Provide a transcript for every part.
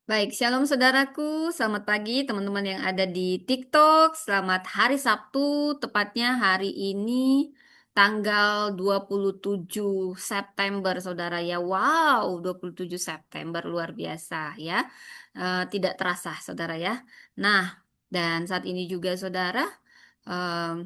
Baik, shalom saudaraku. Selamat pagi teman-teman yang ada di TikTok. Selamat hari Sabtu, tepatnya hari ini tanggal 27 September, saudara ya. Wow, 27 September luar biasa ya. Tidak terasa, saudara ya. Nah, dan saat ini juga saudara, em,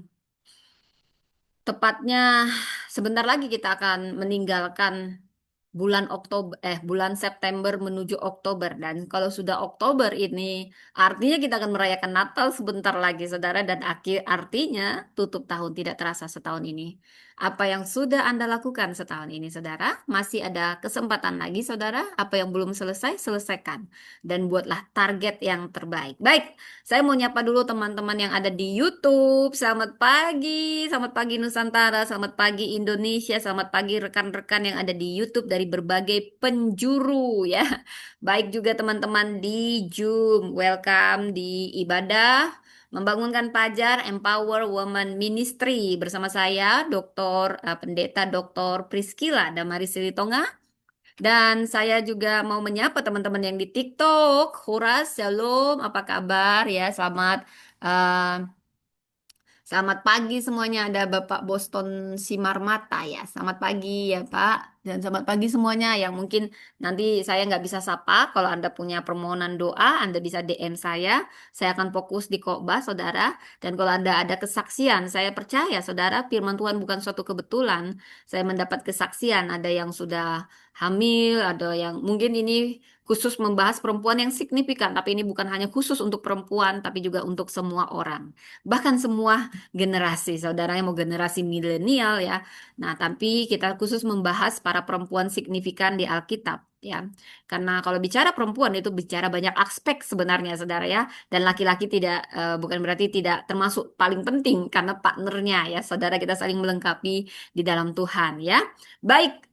tepatnya sebentar lagi kita akan meninggalkan bulan September menuju Oktober, dan kalau sudah Oktober ini artinya kita akan merayakan Natal sebentar lagi saudara, dan artinya tutup tahun tidak terasa setahun ini. Apa yang sudah Anda lakukan setahun ini saudara? Masih ada kesempatan lagi saudara. Apa yang belum selesai selesaikan dan buatlah target yang terbaik. Baik, saya mau nyapa dulu teman-teman yang ada di YouTube. Selamat pagi Nusantara, selamat pagi Indonesia, selamat pagi rekan-rekan yang ada di YouTube dari berbagai penjuru ya. Baik juga teman-teman di Zoom, welcome di ibadah membangunkan Pajar Empower Women Ministry bersama saya Pendeta Dr. Priscilla Damari Silitonga, dan saya juga mau menyapa teman-teman yang di TikTok. Horas, Shalom, apa kabar ya? Selamat pagi semuanya. Ada Bapak Boston Simarmata ya. Selamat pagi ya Pak. Dan selamat pagi semuanya yang mungkin nanti saya nggak bisa sapa. Kalau Anda punya permohonan doa, Anda bisa DM saya. Saya akan fokus di khotbah saudara. Dan kalau Anda ada kesaksian, saya percaya saudara firman Tuhan bukan suatu kebetulan. Saya mendapat kesaksian, ada yang sudah hamil, ada yang mungkin ini khusus membahas perempuan yang signifikan. Tapi ini bukan hanya khusus untuk perempuan, tapi juga untuk semua orang. Bahkan semua generasi, saudaranya mau generasi milenial ya. Nah, tapi kita khusus membahas para perempuan signifikan di Alkitab ya. Karena kalau bicara perempuan itu bicara banyak aspek sebenarnya, saudara ya. Dan laki-laki bukan berarti tidak termasuk paling penting karena partnernya ya. Saudara, kita saling melengkapi di dalam Tuhan ya. Baik,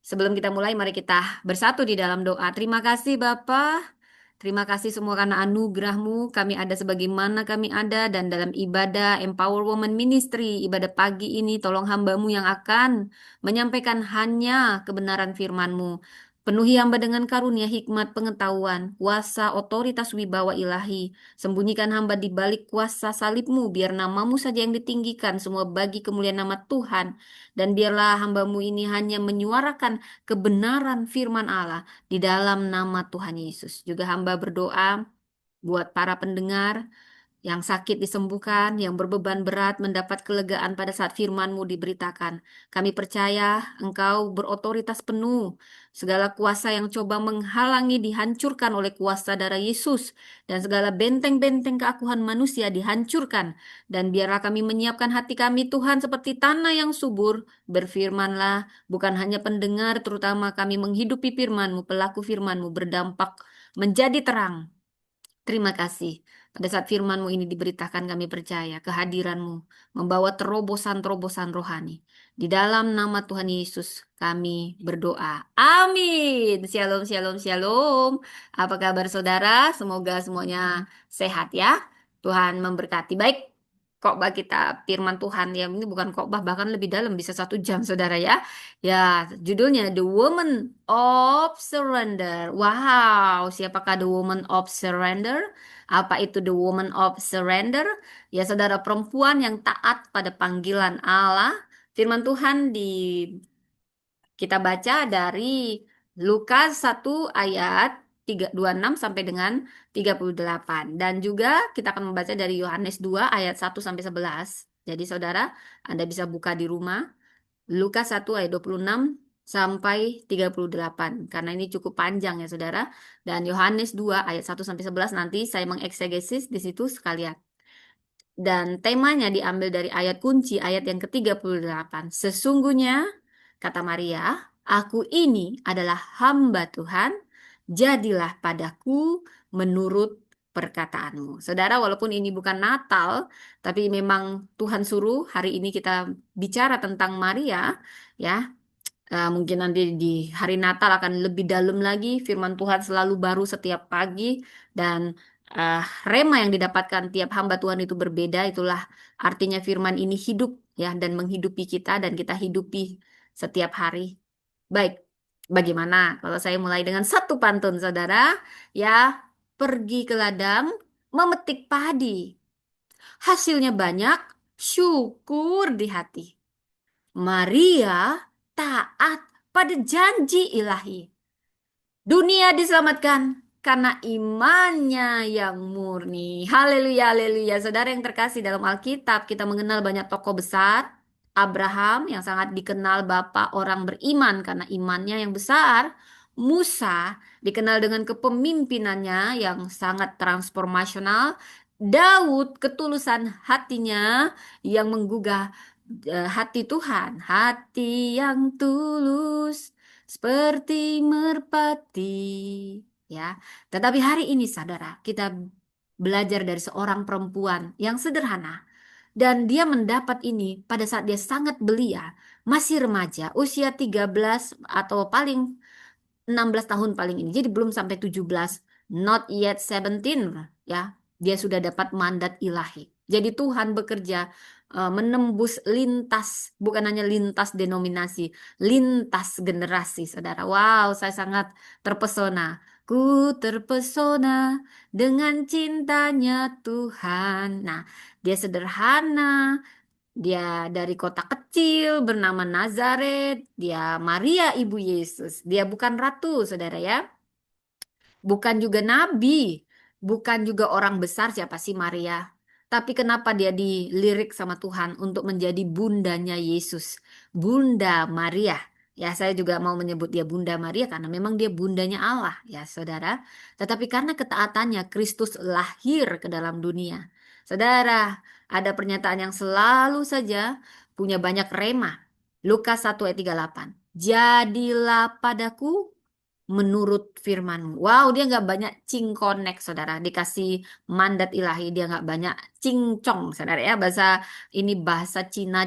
sebelum kita mulai mari kita bersatu di dalam doa. Terima kasih Bapak. Terima kasih semua karena anugerah-Mu kami ada sebagaimana kami ada, dan dalam ibadah Empower Women Ministry, ibadah pagi ini tolong hamba-Mu yang akan menyampaikan hanya kebenaran firman-Mu. Penuhi hamba dengan karunia hikmat pengetahuan, kuasa otoritas wibawa ilahi. Sembunyikan hamba di balik kuasa salib-Mu, biar nama-Mu saja yang ditinggikan, semua bagi kemuliaan nama Tuhan. Dan biarlah hamba-Mu ini hanya menyuarakan kebenaran firman Allah di dalam nama Tuhan Yesus. Juga hamba berdoa buat para pendengar yang sakit disembuhkan, yang berbeban berat mendapat kelegaan pada saat firman-Mu diberitakan. Kami percaya Engkau berotoritas penuh. Segala kuasa yang coba menghalangi dihancurkan oleh kuasa darah Yesus. Dan segala benteng-benteng keakuhan manusia dihancurkan. Dan biarlah kami menyiapkan hati kami Tuhan seperti tanah yang subur. Berfirmanlah, bukan hanya pendengar, terutama kami menghidupi firman-Mu, pelaku firman-Mu berdampak menjadi terang. Terima kasih. Pada saat firman-Mu ini diberitakan, kami percaya kehadiran-Mu membawa terobosan-terobosan rohani. Di dalam nama Tuhan Yesus kami berdoa. Amin. Shalom, shalom, shalom. Apa kabar saudara? Semoga semuanya sehat ya. Tuhan memberkati. Baik, khotbah kita firman Tuhan yang ini bukan khotbah, bahkan lebih dalam, bisa 1 jam saudara ya. Ya, judulnya The Woman of Surrender. Wow, siapakah The Woman of Surrender? Apa itu The Woman of Surrender? Ya, saudara, perempuan yang taat pada panggilan Allah. Firman Tuhan kita baca dari Lukas 1 ayat 26 sampai dengan 38. Dan juga kita akan membaca dari Yohanes 2 ayat 1 sampai 11. Jadi saudara, Anda bisa buka di rumah. Lukas 1 ayat 26 sampai 38. Karena ini cukup panjang ya saudara. Dan Yohanes 2 ayat 1 sampai 11 nanti saya mengeksegesis di situ sekalian. Dan temanya diambil dari ayat kunci, ayat yang ke-38. Sesungguhnya, kata Maria, aku ini adalah hamba Tuhan, jadilah padaku menurut perkataanmu. Saudara, walaupun ini bukan Natal, tapi memang Tuhan suruh hari ini kita bicara tentang Maria, ya. Mungkin nanti di hari Natal akan lebih dalam lagi. Firman Tuhan selalu baru setiap pagi, dan eh, rema yang didapatkan tiap hamba Tuhan itu berbeda. Itulah artinya firman ini hidup ya, dan menghidupi kita, dan kita hidupi setiap hari. Baik. Bagaimana kalau saya mulai dengan satu pantun, saudara? Ya, pergi ke ladang, memetik padi. Hasilnya banyak, syukur di hati. Maria taat pada janji ilahi. Dunia diselamatkan karena imannya yang murni. Haleluya, haleluya. Saudara yang terkasih, dalam Alkitab kita mengenal banyak tokoh besar. Abraham yang sangat dikenal bapak orang beriman karena imannya yang besar. Musa dikenal dengan kepemimpinannya yang sangat transformasional. Daud ketulusan hatinya yang menggugah hati Tuhan, hati yang tulus seperti merpati, ya. Tetapi hari ini saudara, kita belajar dari seorang perempuan yang sederhana dan dia mendapat ini pada saat dia sangat belia, masih remaja, usia 13 atau paling 16 tahun paling ini. Jadi belum sampai 17, not yet 17, ya. Dia sudah dapat mandat ilahi. Jadi Tuhan bekerja menembus lintas, bukan hanya lintas denominasi, lintas generasi, Saudara. Wow, saya sangat terpesona. Ku terpesona dengan cintanya Tuhan. Nah, dia sederhana, dia dari kota kecil bernama Nazaret. Dia Maria ibu Yesus. Dia bukan ratu, saudara ya. Bukan juga nabi. Bukan juga orang besar siapa sih Maria. Tapi kenapa dia dilirik sama Tuhan untuk menjadi bundanya Yesus. Bunda Maria. Ya, saya juga mau menyebut dia Bunda Maria karena memang dia bundanya Allah, ya saudara. Tetapi karena ketaatannya, Kristus lahir ke dalam dunia. Saudara, ada pernyataan yang selalu saja punya banyak rema. Lukas 1 ayat 38. Jadilah padaku menurut firmanmu. Wow, dia nggak banyak cingkonek, saudara. Dikasih mandat ilahi, dia nggak banyak cincong, saudara ya. Ini bahasa Cina,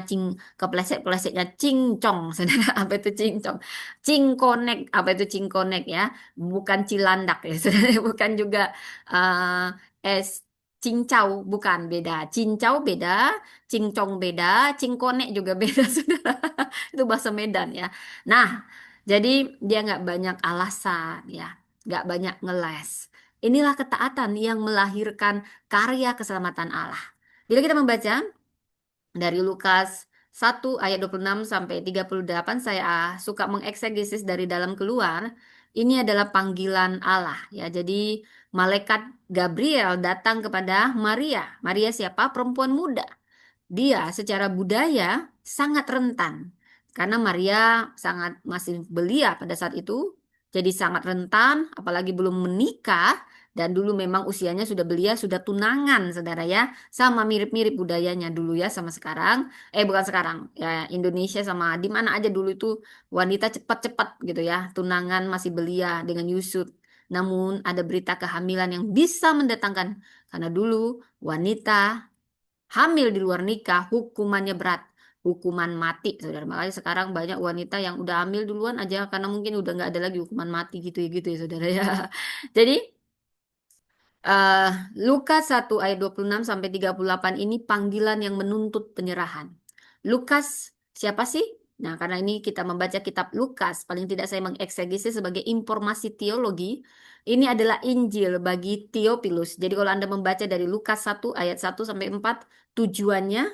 kepleset-plesetnya cincong, saudara. Apa itu cincong? Cingkonek, apa itu cingkonek ya? Bukan cilandak ya, saudara. Bukan juga eh es cincau, bukan, beda. Cincau beda, cincong beda, cingkonek juga beda, saudara. Itu bahasa Medan ya. Nah, jadi dia nggak banyak alasan ya, nggak banyak ngeles. Inilah ketaatan yang melahirkan karya keselamatan Allah. Bila kita membaca dari Lukas 1 ayat 26 sampai 38, saya suka mengeksegesis dari dalam keluar. Ini adalah panggilan Allah ya. Jadi malaikat Gabriel datang kepada Maria. Maria siapa? Perempuan muda. Dia secara budaya sangat rentan karena Maria sangat masih belia pada saat itu, jadi sangat rentan, apalagi belum menikah dan dulu memang usianya sudah belia, sudah tunangan, saudara ya, sama mirip-mirip budayanya dulu ya sama sekarang, bukan sekarang ya Indonesia sama di mana aja dulu itu wanita cepat-cepat gitu ya, tunangan masih belia dengan Yusuf. Namun ada berita kehamilan yang bisa mendatangkan karena dulu wanita hamil di luar nikah hukumannya berat, hukuman mati, saudara. Makanya sekarang banyak wanita yang udah hamil duluan aja karena mungkin udah nggak ada lagi hukuman mati gitu ya saudara ya. Jadi eh, Lukas 1 ayat 26 sampai 38 ini panggilan yang menuntut penyerahan. Lukas siapa sih? Nah, karena ini kita membaca kitab Lukas, paling tidak saya mengeksegesi sebagai informasi teologi. Ini adalah Injil bagi Theophilus. Jadi kalau Anda membaca dari Lukas 1 ayat 1 sampai 4, tujuannya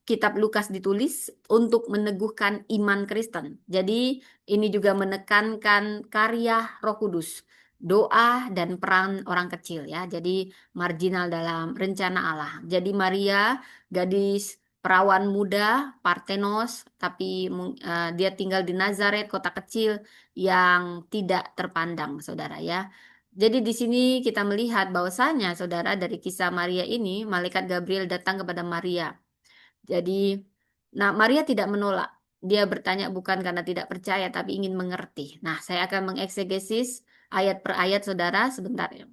kitab Lukas ditulis untuk meneguhkan iman Kristen. Jadi ini juga menekankan karya Roh Kudus, doa dan peran orang kecil ya. Jadi marginal dalam rencana Allah. Jadi Maria, gadis perawan muda, Partenos, tapi dia tinggal di Nazaret, kota kecil yang tidak terpandang, saudara ya. Jadi di sini kita melihat bahwasanya, saudara, dari kisah Maria ini, malaikat Gabriel datang kepada Maria. Jadi, nah Maria tidak menolak. Dia bertanya bukan karena tidak percaya, tapi ingin mengerti. Nah, saya akan mengeksegesis ayat per ayat, saudara, sebentar ya.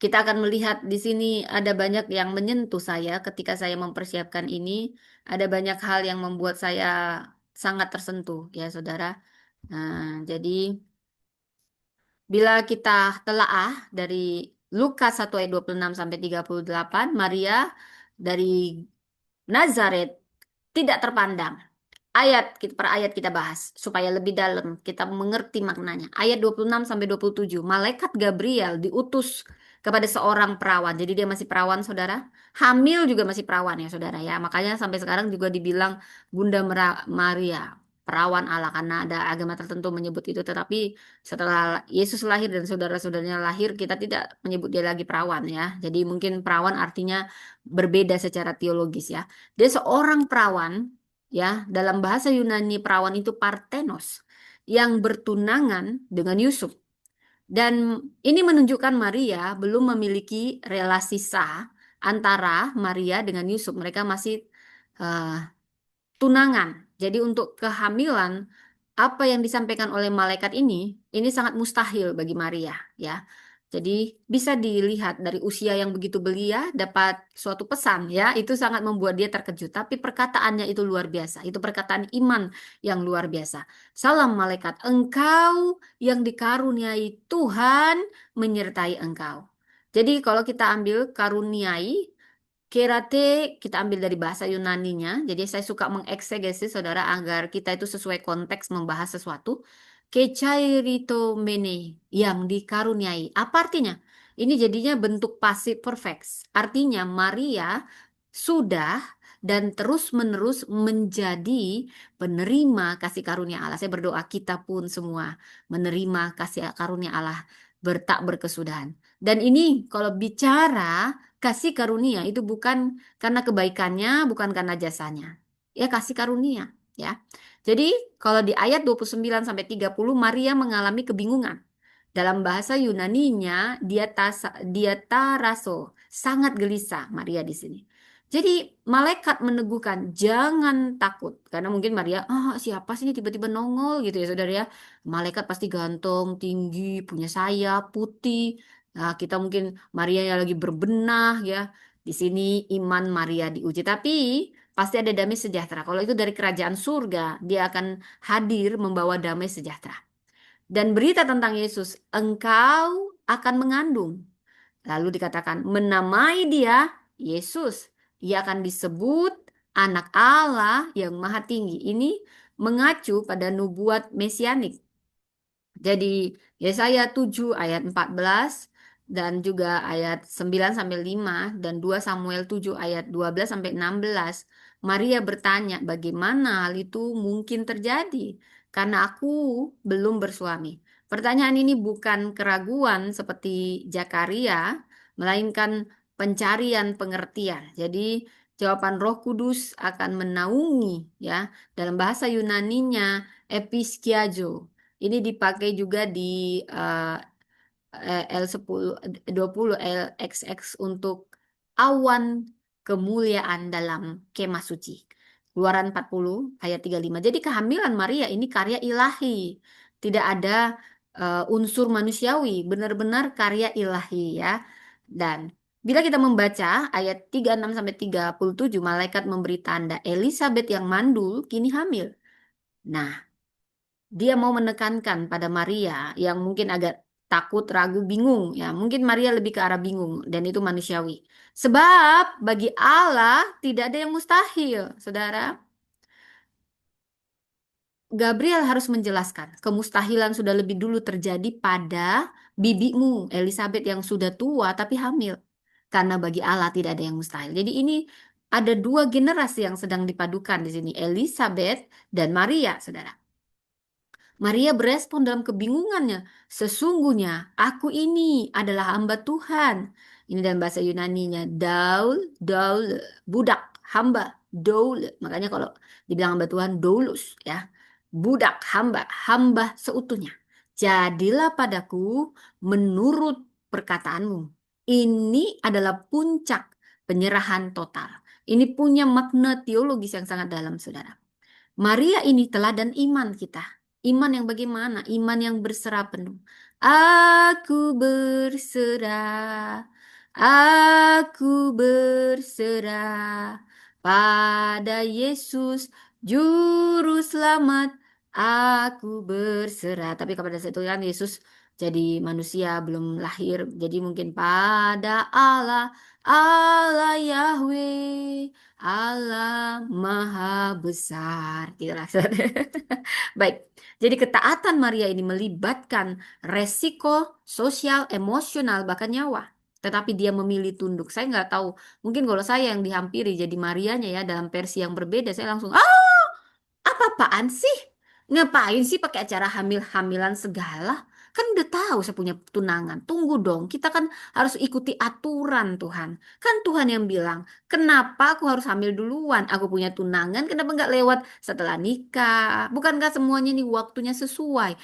Kita akan melihat di sini ada banyak yang menyentuh saya ketika saya mempersiapkan ini. Ada banyak hal yang membuat saya sangat tersentuh, ya, saudara. Nah, jadi bila kita telaah dari Lukas 1 ayat 26 sampai 38, Maria dari Nazaret tidak terpandang. Per ayat kita bahas supaya lebih dalam kita mengerti maknanya. Ayat 26 sampai 27. Malaikat Gabriel diutus kepada seorang perawan. Jadi dia masih perawan, Saudara. Hamil juga masih perawan ya, Saudara ya. Makanya sampai sekarang juga dibilang Bunda Maria, perawan Allah karena ada agama tertentu menyebut itu. Tetapi setelah Yesus lahir dan saudara-saudaranya lahir, kita tidak menyebut dia lagi perawan ya. Jadi mungkin perawan artinya berbeda secara teologis ya. Dia seorang perawan. Ya, dalam bahasa Yunani perawan itu Parthenos yang bertunangan dengan Yusuf. Dan ini menunjukkan Maria belum memiliki relasi sah antara Maria dengan Yusuf. Mereka masih eh, tunangan. Jadi untuk kehamilan apa yang disampaikan oleh malaikat ini sangat mustahil bagi Maria, ya. Jadi bisa dilihat dari usia yang begitu belia dapat suatu pesan, ya. Itu sangat membuat dia terkejut. Tapi perkataannya itu luar biasa. Itu perkataan iman yang luar biasa. Salam malaikat, engkau yang dikaruniai Tuhan menyertai engkau. Jadi kalau kita ambil karuniai Kerate kita ambil dari bahasa Yunaninya, jadi saya suka mengeksegesis saudara agar kita itu sesuai konteks membahas sesuatu. Kechairito mene, yang dikaruniai. Apa artinya? Ini jadinya bentuk pasif perfect. Artinya Maria sudah dan terus-menerus menjadi penerima kasih karunia Allah. Saya berdoa kita pun semua menerima kasih karunia Allah tak berkesudahan. Dan ini kalau bicara kasih karunia itu bukan karena kebaikannya, bukan karena jasanya. Ya kasih karunia, ya. Jadi kalau di ayat 29 sampai 30 Maria mengalami kebingungan. Dalam bahasa Yunaninya dia taraso, sangat gelisah Maria di sini. Jadi malaikat meneguhkan jangan takut karena mungkin Maria siapa sih ini tiba-tiba nongol gitu ya saudara ya. Malaikat pasti ganteng, tinggi, punya sayap, putih. Nah, kita mungkin Maria yang lagi berbenah ya. Di sini iman Maria diuji. Tapi pasti ada damai sejahtera. Kalau itu dari kerajaan surga, dia akan hadir membawa damai sejahtera. Dan berita tentang Yesus, engkau akan mengandung. Lalu dikatakan, menamai dia Yesus. Ia akan disebut anak Allah yang maha tinggi. Ini mengacu pada nubuat mesianik. Jadi Yesaya 7 ayat 14 dan juga ayat 9 sampai 5 dan 2 Samuel 7 ayat 12 sampai 16. Maria bertanya, bagaimana hal itu mungkin terjadi? Karena aku belum bersuami. Pertanyaan ini bukan keraguan seperti Zakaria, melainkan pencarian pengertian. Jadi jawaban Roh Kudus akan menaungi ya. Dalam bahasa Yunaninya episkiazo. Ini dipakai juga di eh, L10 20 LXX untuk awan kemuliaan dalam kemah suci. Keluaran 40 ayat 35. Jadi kehamilan Maria ini karya ilahi. Tidak ada unsur manusiawi, benar-benar karya ilahi ya. Dan bila kita membaca ayat 36 sampai 37, malaikat memberi tanda Elizabeth yang mandul kini hamil. Nah, dia mau menekankan pada Maria yang mungkin agak takut, ragu, bingung. Ya, mungkin Maria lebih ke arah bingung dan itu manusiawi. Sebab bagi Allah tidak ada yang mustahil, saudara. Gabriel harus menjelaskan kemustahilan sudah lebih dulu terjadi pada bibimu Elizabeth yang sudah tua tapi hamil. Karena bagi Allah tidak ada yang mustahil. Jadi ini ada dua generasi yang sedang dipadukan di sini, Elizabeth dan Maria, saudara. Maria berespon dalam kebingungannya. Sesungguhnya aku ini adalah hamba Tuhan. Ini dalam bahasa Yunaninya daul, daul, budak, hamba, daul. Makanya kalau dibilang hamba Tuhan, doulos ya. Budak, hamba, hamba seutuhnya. Jadilah padaku menurut perkataanmu. Ini adalah puncak penyerahan total. Ini punya makna teologis yang sangat dalam, saudara. Maria ini teladan iman kita. Iman yang bagaimana? Iman yang berserah penuh. Aku berserah, aku berserah pada Yesus, Juru Selamat. Aku berserah. Tapi pada saat itu kan Yesus jadi manusia, belum lahir. Jadi mungkin pada Allah, Allah Yahweh, Allah Maha Besar. Gitu lah. Baik. Jadi ketaatan Maria ini melibatkan resiko sosial, emosional, bahkan nyawa. Tetapi dia memilih tunduk. Saya nggak tahu. Mungkin kalau saya yang dihampiri jadi Marianya ya dalam versi yang berbeda, saya langsung, apa-apaan sih? Ngapain sih pakai acara hamil-hamilan segala? Kan udah tahu saya punya tunangan. Tunggu dong, kita kan harus ikuti aturan Tuhan. Kan Tuhan yang bilang, kenapa aku harus hamil duluan? Aku punya tunangan, kenapa nggak lewat setelah nikah? Bukankah semuanya nih waktunya sesuai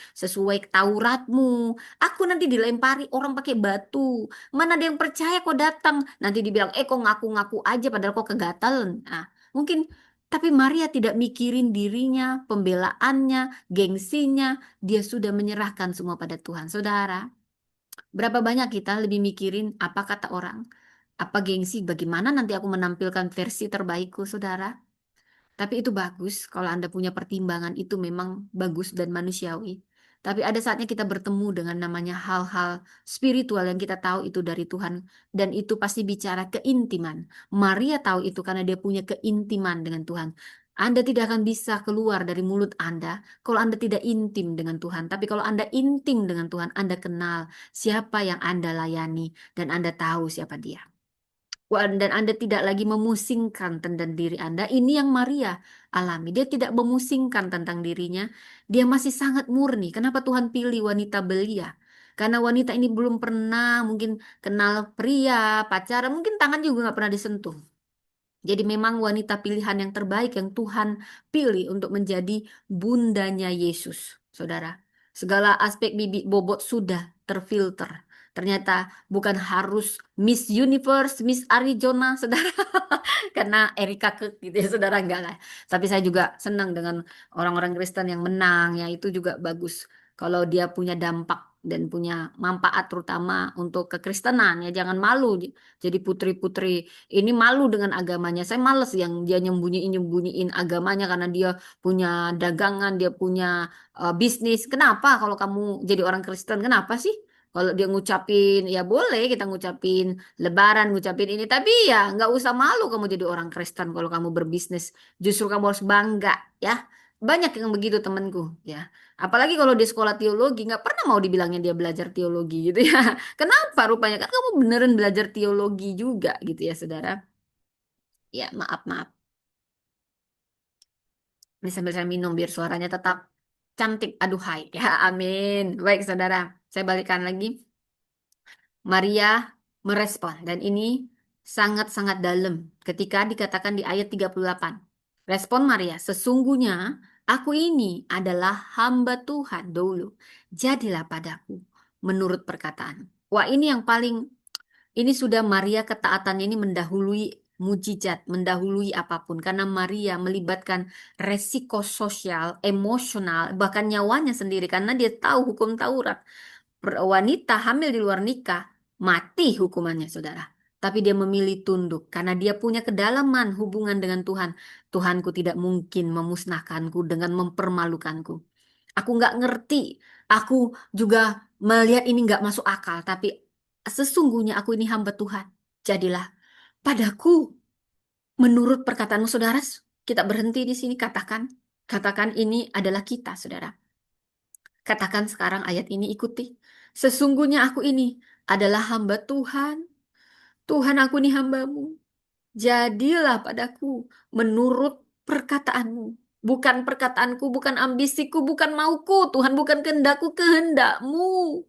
Tauratmu? Aku nanti dilempari orang pakai batu. Mana ada yang percaya kok datang? Nanti dibilang, kok ngaku-ngaku aja padahal kok kegatalan. Nah, mungkin tapi Maria tidak mikirin dirinya, pembelaannya, gengsinya. Dia sudah menyerahkan semua pada Tuhan. Saudara, berapa banyak kita lebih mikirin apa kata orang? Apa gengsi? Bagaimana nanti aku menampilkan versi terbaikku, saudara? Tapi itu bagus kalau Anda punya pertimbangan itu memang bagus dan manusiawi. Tapi ada saatnya kita bertemu dengan namanya hal-hal spiritual yang kita tahu itu dari Tuhan dan itu pasti bicara keintiman. Maria tahu itu karena dia punya keintiman dengan Tuhan. Anda tidak akan bisa keluar dari mulut Anda kalau Anda tidak intim dengan Tuhan. Tapi kalau Anda intim dengan Tuhan, Anda kenal siapa yang Anda layani dan Anda tahu siapa dia. Dan Anda tidak lagi memusingkan tentang diri Anda. Ini yang Maria alami. Dia tidak memusingkan tentang dirinya. Dia masih sangat murni. Kenapa Tuhan pilih wanita belia? Karena wanita ini belum pernah mungkin kenal pria, pacaran, mungkin tangan juga nggak pernah disentuh. Jadi memang wanita pilihan yang terbaik yang Tuhan pilih untuk menjadi bundanya Yesus, saudara. Segala aspek bibit bobot sudah terfilter. Ternyata bukan harus Miss Universe, Miss Arizona, saudara. Karena Erika Kek gitu ya, saudara, enggak lah. Tapi saya juga senang dengan orang-orang Kristen yang menang, ya itu juga bagus. Kalau dia punya dampak dan punya manfaat terutama untuk kekristenan, ya jangan malu jadi putri-putri ini malu dengan agamanya. Saya males yang dia nyembunyiin agamanya karena dia punya dagangan, dia punya bisnis. Kenapa kalau kamu jadi orang Kristen? Kenapa sih? Kalau dia ngucapin, ya boleh kita ngucapin Lebaran, ngucapin ini. Tapi ya nggak usah malu kamu jadi orang Kristen kalau kamu berbisnis. Justru kamu harus bangga, ya. Banyak yang begitu temanku, ya. Apalagi kalau di sekolah teologi, nggak pernah mau dibilangnya dia belajar teologi gitu ya. Kenapa rupanya? Kan kamu beneran belajar teologi juga gitu ya, saudara. Ya, maaf, maaf. Ini sambil saya minum biar suaranya tetap cantik. Aduhai. Ya, amin. Baik, saudara. Saya balikan lagi. Maria merespon. Dan ini sangat-sangat dalam ketika dikatakan di ayat 38. Respon Maria, sesungguhnya aku ini adalah hamba Tuhan dulu. Jadilah padaku menurut perkataan. Wah, ini yang paling ini sudah Maria ketaatannya ini mendahului mujizat, mendahului apapun. Karena Maria melibatkan resiko sosial, emosional, bahkan nyawanya sendiri. Karena dia tahu hukum Taurat. Wanita hamil di luar nikah, mati hukumannya, saudara. Tapi dia memilih tunduk karena dia punya kedalaman hubungan dengan Tuhan. Tuhanku tidak mungkin memusnahkanku dengan mempermalukanku. Aku nggak ngerti. Aku juga melihat ini nggak masuk akal. Tapi sesungguhnya aku ini hamba Tuhan. Jadilah padaku menurut perkataanmu, saudara. Kita berhenti di sini. Katakan ini adalah kita, saudara. Katakan sekarang ayat ini ikuti. Sesungguhnya aku ini adalah hamba Tuhan. Tuhan aku ini hambamu. Jadilah padaku menurut perkataanmu. Bukan perkataanku, bukan ambisiku, bukan mauku. Tuhan bukan kehendakku, kehendakmu.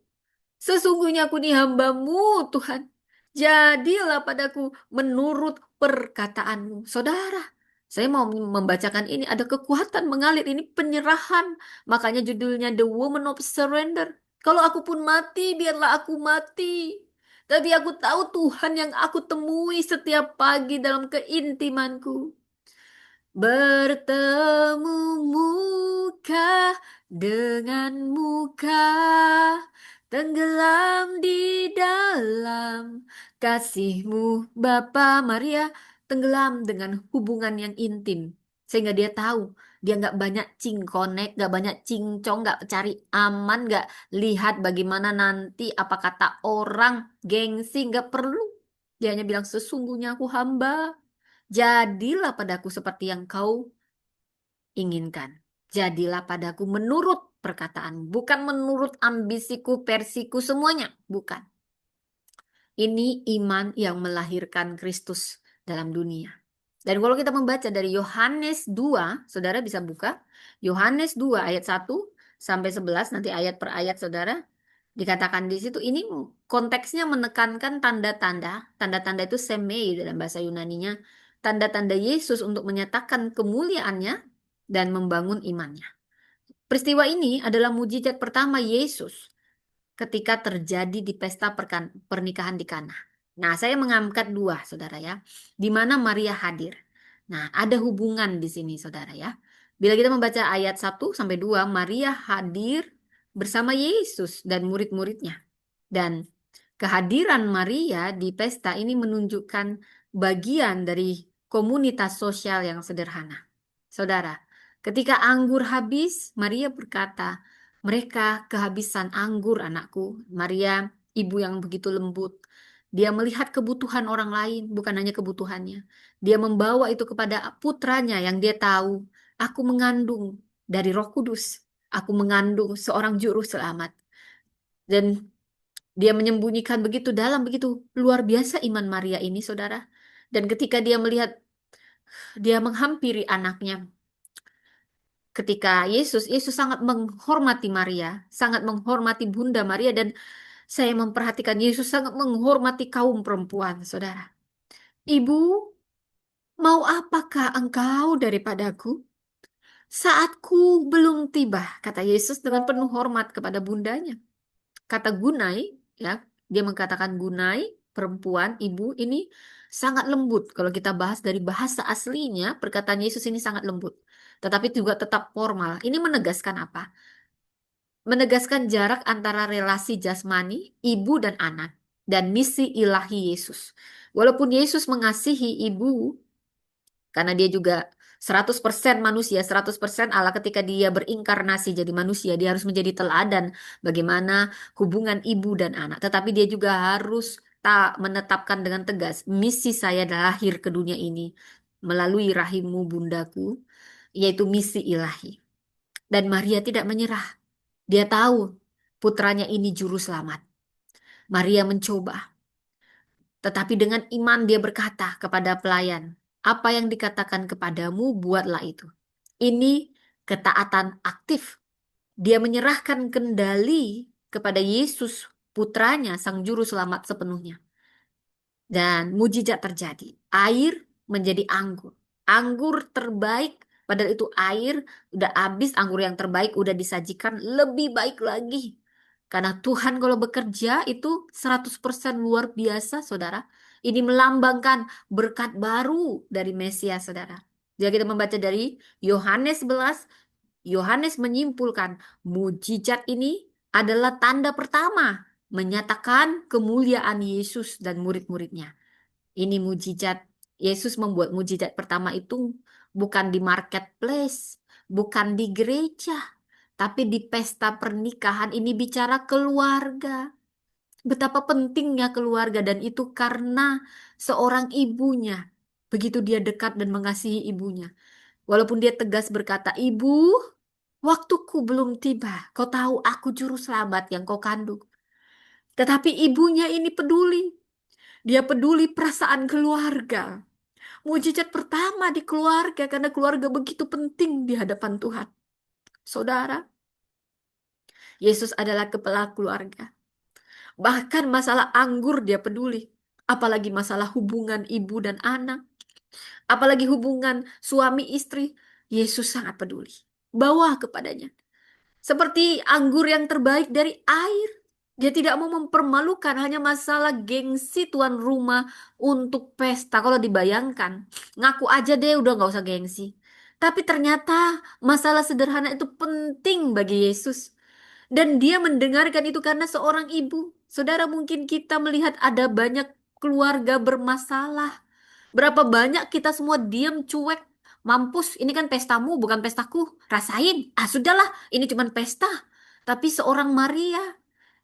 Sesungguhnya aku ini hambamu, Tuhan. Jadilah padaku menurut perkataanmu. Saudara, saya mau membacakan ini. Ada kekuatan mengalir. Ini penyerahan. Makanya judulnya The Woman of Surrender. Kalau aku pun mati, biarlah aku mati. Tapi aku tahu Tuhan yang aku temui setiap pagi dalam keintimanku. Bertemu muka dengan muka, tenggelam di dalam kasihmu Bapa. Maria tenggelam dengan hubungan yang intim. Sehingga dia tahu Dia nggak banyak cingkonek, nggak banyak cincong, nggak cari aman, nggak lihat bagaimana nanti apa kata orang, gengsi, nggak perlu. Dia hanya bilang, sesungguhnya aku hamba. Jadilah padaku seperti yang kau inginkan. Jadilah padaku menurut perkataan, bukan menurut ambisiku, versiku, semuanya. Bukan. Ini iman yang melahirkan Kristus dalam dunia. Dan kalau kita membaca dari Yohanes 2, saudara bisa buka. Yohanes 2 ayat 1 sampai 11, nanti ayat per ayat saudara. Dikatakan di situ, ini konteksnya menekankan tanda-tanda. Tanda-tanda itu semei dalam bahasa Yunaninya. Tanda-tanda Yesus untuk menyatakan kemuliaannya dan membangun imannya. Peristiwa ini adalah mujizat pertama Yesus ketika terjadi di pesta pernikahan di Kana. Nah, saya mengangkat dua, saudara ya, di mana Maria hadir. Nah, ada hubungan di sini, saudara ya. Bila kita membaca ayat 1 sampai 2, Maria hadir bersama Yesus dan murid-muridnya. Dan kehadiran Maria di pesta ini menunjukkan bagian dari komunitas sosial yang sederhana. Saudara, ketika anggur habis, Maria berkata, mereka kehabisan anggur anakku. Maria, ibu yang begitu lembut. Dia melihat kebutuhan orang lain, bukan hanya kebutuhannya. Dia membawa itu kepada putranya yang dia tahu. Aku mengandung dari Roh Kudus. Aku mengandung seorang juru selamat. Dan dia menyembunyikan begitu dalam, begitu luar biasa iman Maria ini, saudara. Dan ketika dia melihat, dia menghampiri anaknya. Ketika Yesus sangat menghormati Maria, sangat menghormati Bunda Maria, dan saya memperhatikan Yesus sangat menghormati kaum perempuan, saudara. Ibu, mau apakah engkau daripadaku? Saatku belum tiba, kata Yesus dengan penuh hormat kepada bundanya. Kata gunai, ya, dia mengatakan gunai, perempuan, ibu, ini sangat lembut. Kalau kita bahas dari bahasa aslinya, perkataan Yesus ini sangat lembut. Tetapi juga tetap formal. Ini menegaskan apa? Menegaskan jarak antara relasi jasmani, ibu dan anak, dan misi ilahi Yesus. Walaupun Yesus mengasihi ibu, karena dia juga 100% manusia, 100% Allah, ketika dia berinkarnasi jadi manusia, dia harus menjadi teladan bagaimana hubungan ibu dan anak. Tetapi dia juga harus tak menetapkan dengan tegas, misi saya lahir ke dunia ini melalui rahimmu bundaku, yaitu misi ilahi. Dan Maria tidak menyerah. Dia tahu putranya ini juru selamat. Maria mencoba, tetapi dengan iman dia berkata kepada pelayan, apa yang dikatakan kepadamu, buatlah itu. Ini ketaatan aktif. Dia menyerahkan kendali kepada Yesus, putranya, sang juru selamat sepenuhnya. Dan mujizat terjadi. Air menjadi anggur. Anggur terbaik, padahal itu air udah habis, anggur yang terbaik udah disajikan lebih baik lagi. Karena Tuhan kalau bekerja itu 100% luar biasa, saudara. Ini melambangkan berkat baru dari Mesias, saudara. Jadi kita membaca dari Yohanes 11, Yohanes menyimpulkan mujizat ini adalah tanda pertama menyatakan kemuliaan Yesus dan murid-muridnya. Ini mujizat. Yesus membuat mujizat pertama itu bukan di marketplace, bukan di gereja, tapi di pesta pernikahan. Ini bicara keluarga. Betapa pentingnya keluarga, dan itu karena seorang ibunya. Begitu dia dekat dan mengasihi ibunya. Walaupun dia tegas berkata, "Ibu, waktuku belum tiba. Kau tahu aku juru selamat yang kau kandung." Tetapi ibunya ini peduli. Dia peduli perasaan keluarga. Mujizat pertama di keluarga, karena keluarga begitu penting di hadapan Tuhan. Saudara, Yesus adalah kepala keluarga. Bahkan masalah anggur dia peduli. Apalagi masalah hubungan ibu dan anak. Apalagi hubungan suami istri. Yesus sangat peduli. Bawa kepadanya. Seperti anggur yang terbaik dari air. Dia tidak mau mempermalukan, hanya masalah gengsi tuan rumah untuk pesta. Kalau dibayangkan, ngaku aja deh udah nggak usah gengsi. Tapi ternyata masalah sederhana itu penting bagi Yesus. Dan dia mendengarkan itu karena seorang ibu. Saudara, mungkin kita melihat ada banyak keluarga bermasalah. Berapa banyak kita semua diam cuek, mampus, ini kan pestamu, bukan pestaku. Rasain. Ah, sudahlah, ini cuma pesta. Tapi seorang Maria,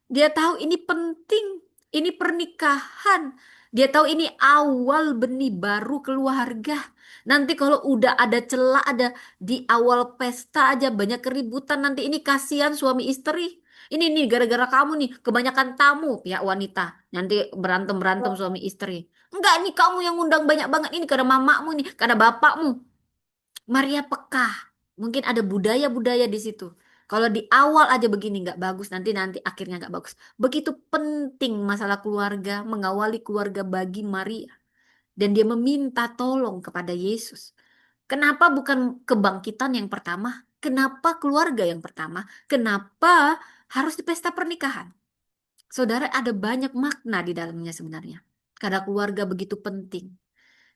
dia tahu ini penting, ini pernikahan. Dia tahu ini awal benih baru keluarga. Nanti kalau udah ada celah, ada di awal pesta aja banyak keributan. Nanti ini kasihan suami istri. Ini nih gara-gara kamu nih, kebanyakan tamu pihak wanita. Nanti berantem-berantem suami istri. Enggak, ini kamu yang undang banyak banget. Ini karena mamamu nih, karena bapakmu. Maria peka. Mungkin ada budaya-budaya di situ. Kalau di awal aja begini nggak bagus, nanti nanti akhirnya nggak bagus. Begitu penting masalah keluarga, mengawali keluarga bagi Maria. Dan dia meminta tolong kepada Yesus. Kenapa bukan kebangkitan yang pertama? Kenapa keluarga yang pertama? Kenapa harus di pesta pernikahan? Saudara, ada banyak makna di dalamnya sebenarnya. Karena keluarga begitu penting.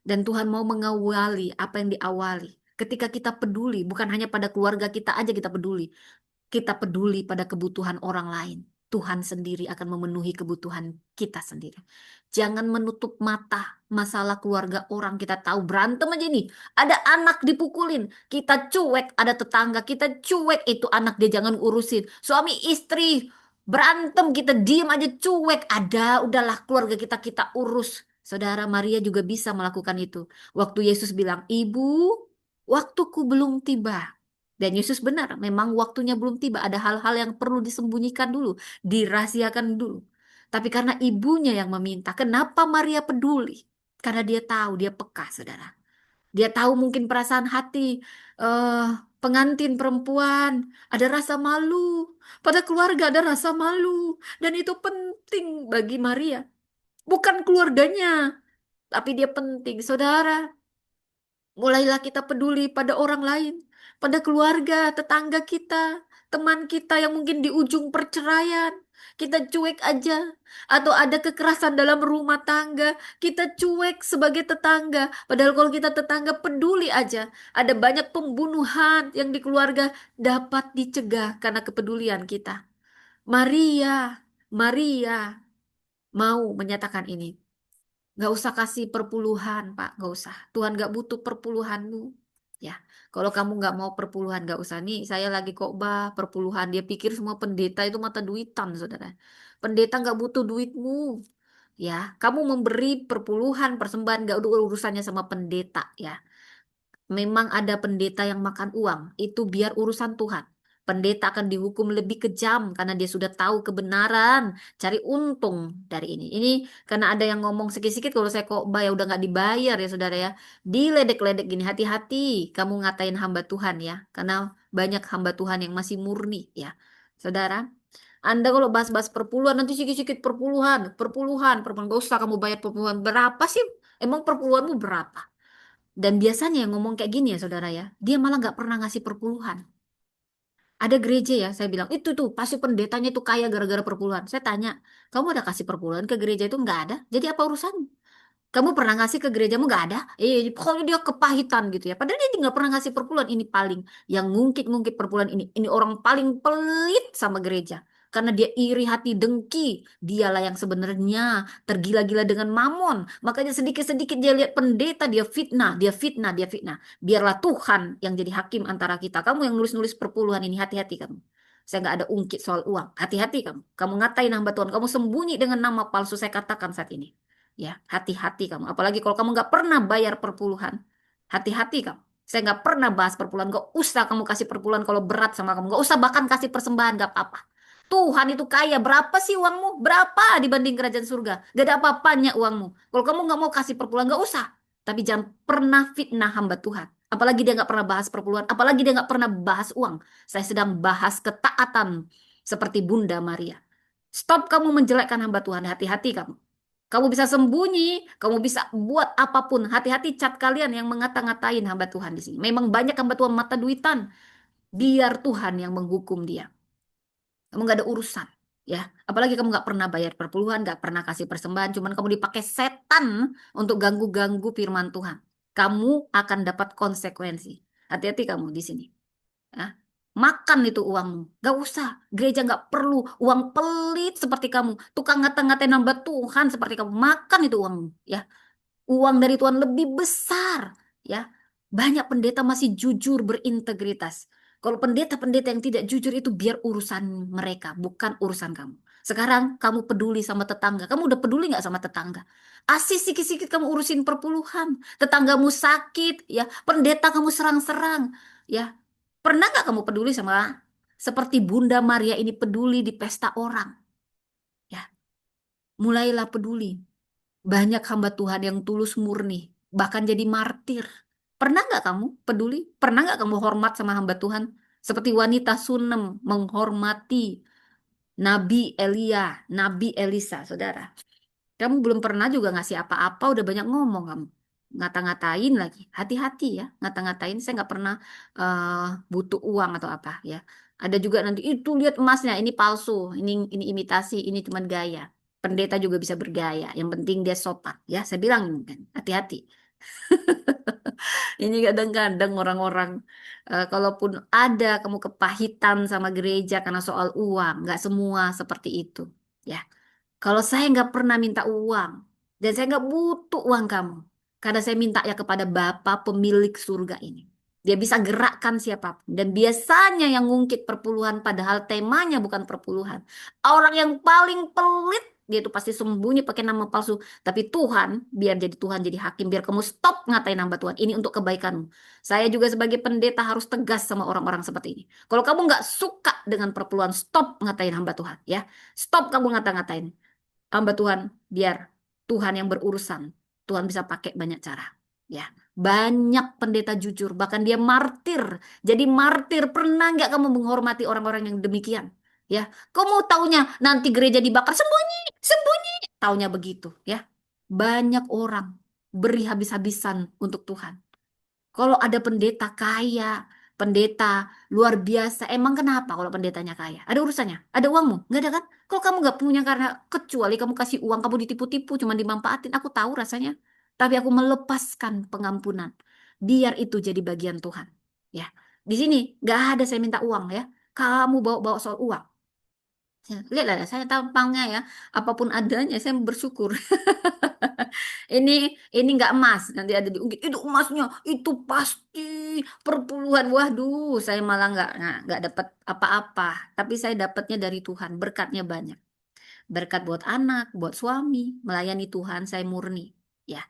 Dan Tuhan mau mengawali apa yang diawali. Ketika kita peduli, bukan hanya pada keluarga kita aja kita peduli. Kita peduli pada kebutuhan orang lain. Tuhan sendiri akan memenuhi kebutuhan kita sendiri. Jangan menutup mata masalah keluarga orang. Kita tahu berantem aja nih. Ada anak dipukulin. Kita cuek. Ada tetangga kita cuek. Itu anak dia jangan urusin. Suami istri berantem kita diem aja cuek. Ada udahlah keluarga kita kita urus. Saudara Maria juga bisa melakukan itu. Waktu Yesus bilang, Ibu, waktuku belum tiba. Dan Yesus benar, memang waktunya belum tiba. Ada hal-hal yang perlu disembunyikan dulu, dirahasiakan dulu. Tapi karena ibunya yang meminta, kenapa Maria peduli? Karena dia tahu, dia peka, saudara. Dia tahu mungkin perasaan hati eh, pengantin perempuan, ada rasa malu. Pada keluarga ada rasa malu. Dan itu penting bagi Maria. Bukan keluarganya, tapi dia penting. Saudara, mulailah kita peduli pada orang lain, pada keluarga, tetangga kita, teman kita yang mungkin di ujung perceraian. Kita cuek aja. Atau ada kekerasan dalam rumah tangga, kita cuek sebagai tetangga. Padahal kalau kita tetangga peduli aja. Ada banyak pembunuhan yang di keluarga dapat dicegah karena kepedulian kita. Maria, Maria mau menyatakan ini. Gak usah kasih perpuluhan, Pak. Gak usah. Tuhan gak butuh perpuluhanmu. Ya, kalau kamu gak mau perpuluhan, gak usah. Nih, saya lagi khotbah perpuluhan. Dia pikir semua pendeta itu mata duitan, saudara. Pendeta gak butuh duitmu. Ya, kamu memberi perpuluhan, persembahan, gak ada urusannya sama pendeta. Ya, memang ada pendeta yang makan uang. Itu biar urusan Tuhan. Pendeta akan dihukum lebih kejam karena dia sudah tahu kebenaran, cari untung dari ini. Ini karena ada yang ngomong sikit-sikit kalau saya kok bayar udah nggak dibayar ya saudara ya. Diledek-ledek gini, hati-hati kamu ngatain hamba Tuhan ya. Karena banyak hamba Tuhan yang masih murni ya. Saudara, Anda kalau bahas-bahas perpuluhan nanti sikit-sikit perpuluhan, perpuluhan, perpuluhan. Gak usah kamu bayar perpuluhan. Berapa sih? Emang perpuluhanmu berapa? Dan biasanya yang ngomong kayak gini ya saudara ya, dia malah nggak pernah ngasih perpuluhan. Ada gereja ya, saya bilang, itu tuh pasti pendetanya itu kaya gara-gara perpuluhan. Saya tanya, kamu ada kasih perpuluhan ke gereja itu? Nggak ada. Jadi apa urusan? Kamu pernah ngasih ke gerejamu nggak ada? Pokoknya dia kepahitan gitu ya. Padahal dia nggak pernah ngasih perpuluhan. Ini paling yang ngungkit-ngungkit perpuluhan ini. Ini orang paling pelit sama gereja. Karena dia iri hati dengki. Dialah yang sebenarnya tergila-gila dengan mamon. Makanya sedikit-sedikit dia lihat pendeta, dia fitnah, dia fitnah, dia fitnah. Biarlah Tuhan yang jadi hakim antara kita. Kamu yang nulis-nulis perpuluhan ini, hati-hati kamu. Saya nggak ada ungkit soal uang. Hati-hati kamu. Kamu ngatain hamba Tuhan. Kamu sembunyi dengan nama palsu saya katakan saat ini. Ya, hati-hati kamu. Apalagi kalau kamu nggak pernah bayar perpuluhan. Hati-hati kamu. Saya nggak pernah bahas perpuluhan. Gak usah kamu kasih perpuluhan kalau berat sama kamu. Gak usah bahkan kasih persembahan. Gak apa-apa. Tuhan itu kaya. Berapa sih uangmu? Berapa dibanding kerajaan surga? Gak ada apa-apanya uangmu. Kalau kamu nggak mau kasih perpuluhan, gak usah. Tapi jangan pernah fitnah hamba Tuhan. Apalagi dia nggak pernah bahas perpuluhan. Apalagi dia nggak pernah bahas uang. Saya sedang bahas ketaatan seperti Bunda Maria. Stop kamu menjelekkan hamba Tuhan. Hati-hati kamu. Kamu bisa sembunyi, kamu bisa buat apapun. Hati-hati cat kalian yang ngata-ngatain hamba Tuhan di sini. Memang banyak hamba Tuhan mata duitan. Biar Tuhan yang menghukum dia. Kamu gak ada urusan. Ya, apalagi kamu gak pernah bayar perpuluhan, gak pernah kasih persembahan, cuman kamu dipakai setan untuk ganggu-ganggu firman Tuhan. Kamu akan dapat konsekuensi. Hati-hati kamu di sini. Ya. Makan itu uangmu. Gak usah. Gereja gak perlu uang pelit seperti kamu. Tukang ngata-ngatain hamba Tuhan seperti kamu. Makan itu uangmu. Ya. Uang dari Tuhan lebih besar. Ya. Banyak pendeta masih jujur, berintegritas. Kalau pendeta-pendeta yang tidak jujur itu biar urusan mereka, bukan urusan kamu. Sekarang kamu peduli sama tetangga. Kamu udah peduli nggak sama tetangga? Asih sikit-sikit kamu urusin perpuluhan. Tetanggamu sakit, ya. Pendeta kamu serang-serang, ya. Pernah nggak kamu peduli sama seperti Bunda Maria ini peduli di pesta orang, ya? Mulailah peduli. Banyak hamba Tuhan yang tulus murni, bahkan jadi martir. Pernah nggak kamu peduli? Pernah nggak kamu hormat sama hamba Tuhan? Seperti wanita Sunem menghormati Nabi Elia, Nabi Elisa, saudara. Kamu belum pernah juga ngasih apa-apa, udah banyak ngomong kamu. Ngata-ngatain lagi. Hati-hati ya, ngata-ngatain. Saya nggak pernah eh, butuh uang atau apa ya. Ada juga nanti, itu lihat emasnya, ini palsu, ini imitasi, ini cuma gaya. Pendeta juga bisa bergaya, yang penting dia sopan. Ya, saya bilang kan, hati-hati. Ini kadang-kadang orang-orang, kalaupun ada kamu kepahitan sama gereja karena soal uang, nggak semua seperti itu. Ya. Kalau saya nggak pernah minta uang dan saya nggak butuh uang kamu, karena saya minta ya kepada Bapa pemilik surga ini. Dia bisa gerakkan siapapun dan biasanya yang ngungkit perpuluhan padahal temanya bukan perpuluhan. Orang yang paling pelit dia itu pasti sembunyi pakai nama palsu. Tapi Tuhan, biar jadi Tuhan jadi hakim, biar kamu stop ngatain hamba Tuhan. Ini untuk kebaikanmu. Saya juga sebagai pendeta harus tegas sama orang-orang seperti ini. Kalau kamu nggak suka dengan perpuluhan, stop ngatain hamba Tuhan ya. Stop kamu ngata-ngatain hamba Tuhan, biar Tuhan yang berurusan. Tuhan bisa pakai banyak cara. Ya, banyak pendeta jujur, bahkan dia martir. Jadi martir, pernah nggak kamu menghormati orang-orang yang demikian? Ya, kamu taunya nanti gereja dibakar, sembunyi, sembunyi. Taunya begitu, ya. Banyak orang beri habis-habisan untuk Tuhan. Kalau ada pendeta kaya, pendeta luar biasa, emang kenapa kalau pendetanya kaya? Ada urusannya? Ada uangmu? Nggak ada kan? Kalau kamu nggak punya karena kecuali kamu kasih uang, kamu ditipu-tipu, cuma dimanfaatin. Aku tahu rasanya. Tapi aku melepaskan pengampunan. Biar itu jadi bagian Tuhan. Ya, di sini nggak ada saya minta uang ya. Kamu bawa-bawa soal uang. Ya, lihatlah saya tampangnya ya, apapun adanya saya bersyukur. Ini ini nggak emas, nanti ada diungkit itu emasnya, itu pasti perpuluhan. Waduh, saya malah nggak dapat apa-apa. Tapi saya dapatnya dari Tuhan, berkatnya banyak. Berkat buat anak, buat suami, melayani Tuhan, saya murni. Ya,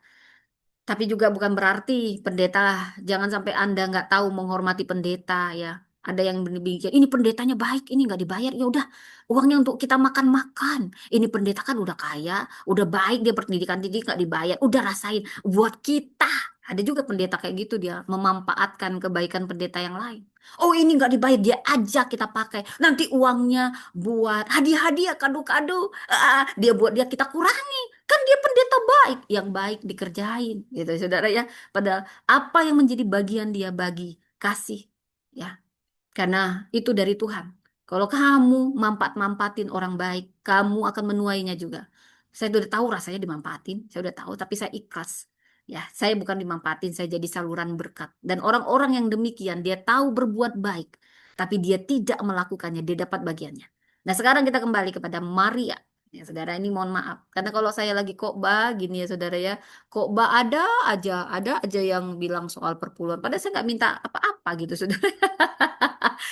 tapi juga bukan berarti pendeta, jangan sampai Anda nggak tahu menghormati pendeta ya. Ada yang berpikir, ini pendetanya baik, ini nggak dibayar, ya udah uangnya untuk kita makan-makan. Ini pendeta kan udah kaya, udah baik, dia pendidikan tinggi nggak dibayar, udah rasain buat kita. Ada juga pendeta kayak gitu, dia memanfaatkan kebaikan pendeta yang lain. Oh ini nggak dibayar, dia ajak kita pakai. Nanti uangnya buat hadiah-hadiah, kado-kado, dia buat dia kita kurangi. Kan dia pendeta baik, yang baik dikerjain gitu saudara ya. Padahal apa yang menjadi bagian dia bagi kasih ya. Karena itu dari Tuhan. Kalau kamu mampatin orang baik, kamu akan menuainya juga. Saya udah tahu rasanya dimanfaatin, saya udah tahu, tapi saya ikhlas. Ya, saya bukan dimanfaatin, saya jadi saluran berkat. Dan orang-orang yang demikian, dia tahu berbuat baik, tapi dia tidak melakukannya, dia dapat bagiannya. Nah, sekarang kita kembali kepada Maria. Ya, saudara, ini mohon maaf. Karena kalau saya lagi khotbah gini ya, saudara ya, khotbah ada aja yang bilang soal perpuluhan. Padahal saya nggak minta apa-apa gitu, saudara.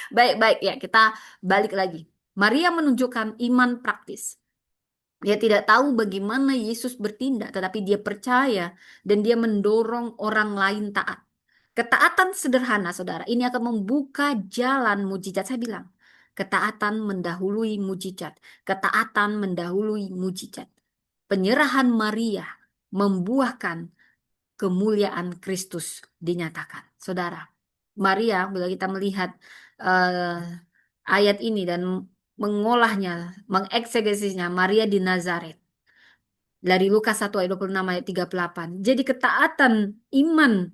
Baik-baik ya, kita balik lagi. Maria menunjukkan iman praktis. Dia tidak tahu bagaimana Yesus bertindak, tetapi dia percaya dan dia mendorong orang lain taat. Ketaatan sederhana, saudara, ini akan membuka jalan mujizat. Saya bilang, ketaatan mendahului mujizat. Ketaatan mendahului mujizat. Penyerahan Maria membuahkan kemuliaan Kristus dinyatakan. Saudara, Maria, bila kita melihat eh, ayat ini dan mengolahnya, mengeksegesinya, Maria di Nazaret. Dari Lukas 1 ayat 26 ayat 38. Jadi ketaatan iman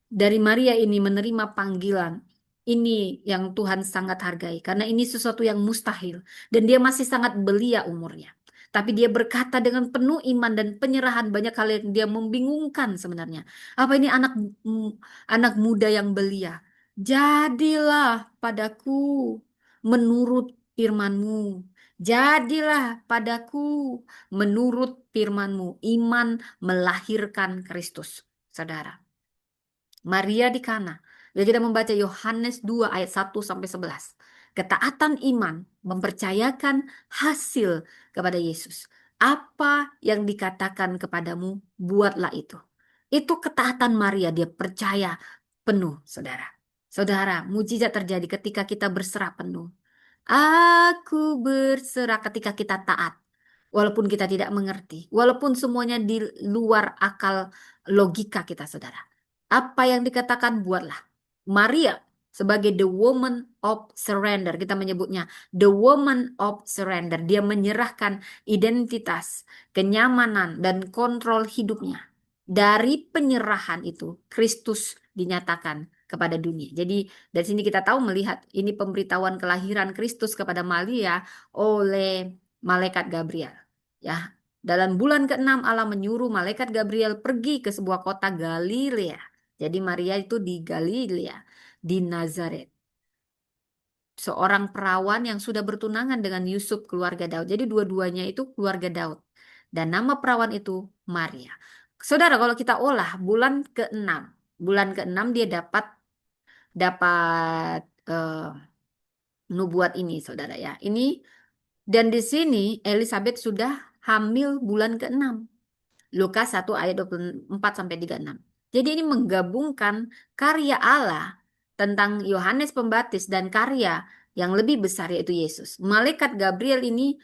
dari Maria ini menerima panggilan. Ini yang Tuhan sangat hargai karena ini sesuatu yang mustahil dan dia masih sangat belia umurnya. Tapi dia berkata dengan penuh iman dan penyerahan, banyak hal yang dia membingungkan sebenarnya. Apa ini anak muda yang belia? Jadilah padaku menurut firman-Mu. Jadilah padaku menurut firman-Mu. Iman melahirkan Kristus, saudara. Maria di Kana. Jadi kita membaca Yohanes 2 ayat 1 sampai 11. Ketaatan iman mempercayakan hasil kepada Yesus. Apa yang dikatakan kepadamu, buatlah itu. Itu ketaatan Maria, dia percaya penuh, saudara. Saudara, mujizat terjadi ketika kita berserah penuh. Aku berserah ketika kita taat. Walaupun kita tidak mengerti. Walaupun semuanya di luar akal logika kita, saudara. Apa yang dikatakan buatlah. Maria sebagai the woman of surrender. Kita menyebutnya the woman of surrender. Dia menyerahkan identitas, kenyamanan, dan kontrol hidupnya. Dari penyerahan itu, Kristus dinyatakan kepada dunia. Jadi dari sini kita tahu melihat ini pemberitahuan kelahiran Kristus kepada Maria oleh malaikat Gabriel. Ya, dalam bulan ke-6 Allah menyuruh malaikat Gabriel pergi ke sebuah kota Galilea. Jadi Maria itu di Galilea, di Nazaret. Seorang perawan yang sudah bertunangan dengan Yusuf keluarga Daud. Jadi dua-duanya itu keluarga Daud. Dan nama perawan itu Maria. Saudara, kalau kita olah bulan ke-6 dia dapat dapat nubuat ini, saudara ya. Ini dan di sini Elizabeth sudah hamil bulan ke-6. Lukas 1 ayat 24 sampai 36. Jadi ini menggabungkan karya Allah tentang Yohanes Pembaptis dan karya yang lebih besar yaitu Yesus. Malaikat Gabriel ini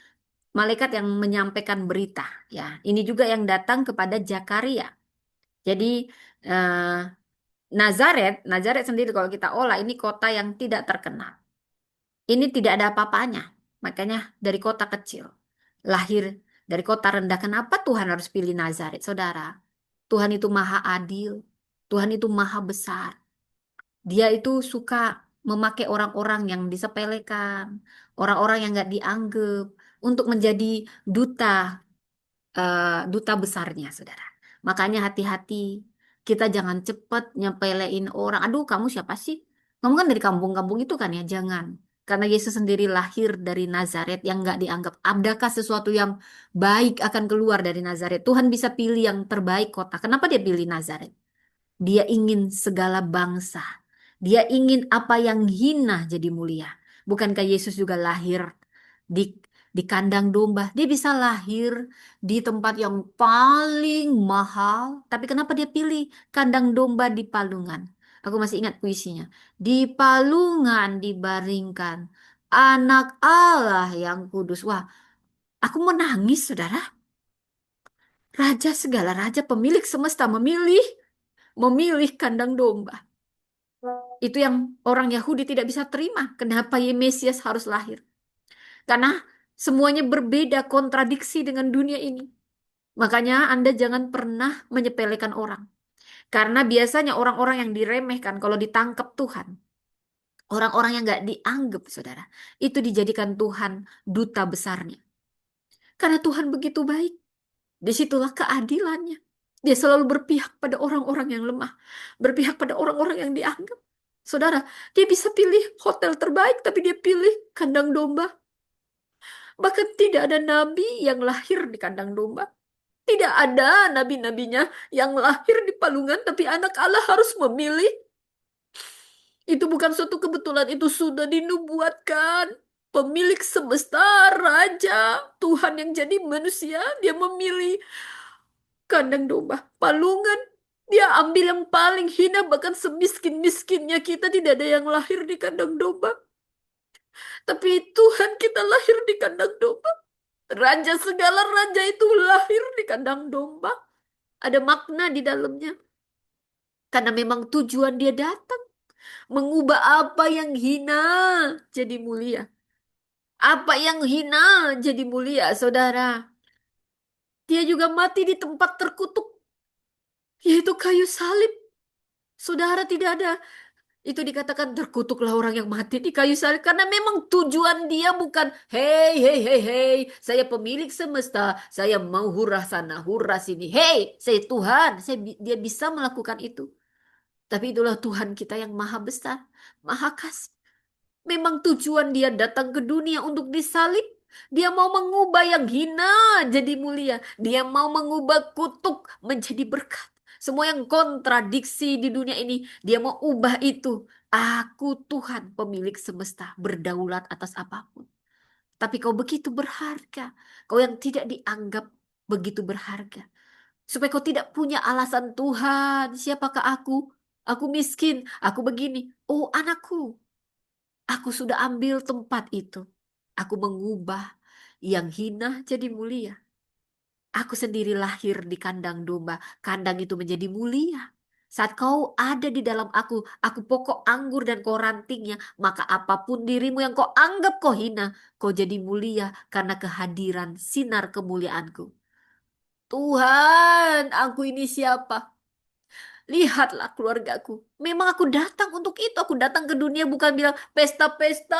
malaikat yang menyampaikan berita ya. Ini juga yang datang kepada Zakaria. Jadi eh, Nazaret sendiri kalau kita olah ini kota yang tidak terkenal. Ini tidak ada apa-apanya. Makanya dari kota kecil, lahir dari kota rendah. Kenapa Tuhan harus pilih Nazaret, saudara? Tuhan itu maha adil. Tuhan itu maha besar. Dia itu suka memakai orang-orang yang disepelekan, orang-orang yang nggak dianggap untuk menjadi duta duta besarnya, saudara. Makanya hati-hati. Kita jangan cepat nyepelein orang. Aduh, kamu siapa sih? Kamu kan dari kampung-kampung itu kan ya? Jangan. Karena Yesus sendiri lahir dari Nazaret yang nggak dianggap. Adakah sesuatu yang baik akan keluar dari Nazaret? Tuhan bisa pilih yang terbaik kota. Kenapa dia pilih Nazaret? Dia ingin segala bangsa. Dia ingin apa yang hina jadi mulia. Bukankah Yesus juga lahir di di kandang domba? Dia bisa lahir di tempat yang paling mahal. Tapi kenapa dia pilih kandang domba di palungan? Aku masih ingat puisinya. Di palungan dibaringkan anak Allah yang kudus. Wah, aku mau nangis, saudara. Raja segala raja, pemilik semesta memilih kandang domba. Itu yang orang Yahudi tidak bisa terima. Kenapa Mesias harus lahir? Karena semuanya berbeda, kontradiksi dengan dunia ini. Makanya Anda jangan pernah menyepelekan orang. Karena biasanya orang-orang yang diremehkan kalau ditangkap Tuhan, orang-orang yang nggak dianggap, saudara, itu dijadikan Tuhan duta besarnya. Karena Tuhan begitu baik. Disitulah keadilannya. Dia selalu berpihak pada orang-orang yang lemah, berpihak pada orang-orang yang dianggap. Saudara, dia bisa pilih hotel terbaik, tapi dia pilih kandang domba. Bahkan tidak ada nabi yang lahir di kandang domba. Tidak ada nabi-nabinya yang lahir di palungan, tapi anak Allah harus memilih. Itu bukan suatu kebetulan, itu sudah dinubuatkan. Pemilik semesta, Raja, Tuhan yang jadi manusia, dia memilih kandang domba, palungan. Dia ambil yang paling hina, bahkan semiskin-miskinnya kita tidak ada yang lahir di kandang domba. Tapi Tuhan kita lahir di kandang domba. Raja segala raja itu lahir di kandang domba. Ada makna di dalamnya. Karena memang tujuan dia datang. Mengubah apa yang hina jadi mulia. Apa yang hina jadi mulia, saudara. Dia juga mati di tempat terkutuk, yaitu kayu salib. Saudara, tidak ada. Itu dikatakan terkutuklah orang yang mati di kayu salib. Karena memang tujuan dia bukan, hei, hei, hei, hei, saya pemilik semesta, saya mau hurrah sana, hurrah sini. Hei, saya Tuhan, dia bisa melakukan itu. Tapi itulah Tuhan kita yang maha besar, maha kasih. Memang tujuan dia datang ke dunia untuk disalib. Dia mau mengubah yang hina jadi mulia. Dia mau mengubah kutuk menjadi berkat. Semua yang kontradiksi di dunia ini, dia mau ubah itu. Aku Tuhan, pemilik semesta, berdaulat atas apapun. Tapi kau begitu berharga. Kau yang tidak dianggap begitu berharga. Supaya kau tidak punya alasan Tuhan. Siapakah aku? Aku miskin. Aku begini. Oh anakku. Aku sudah ambil tempat itu. Aku mengubah yang hina jadi mulia. Aku sendiri lahir di kandang domba. Kandang itu menjadi mulia. Saat kau ada di dalam aku pokok anggur dan kau rantingnya, maka apapun dirimu yang kau anggap kau hina, kau jadi mulia karena kehadiran sinar kemuliaanku. Tuhan, aku ini siapa? Lihatlah keluargaku. Memang aku datang untuk itu. Aku datang ke dunia bukan bilang pesta-pesta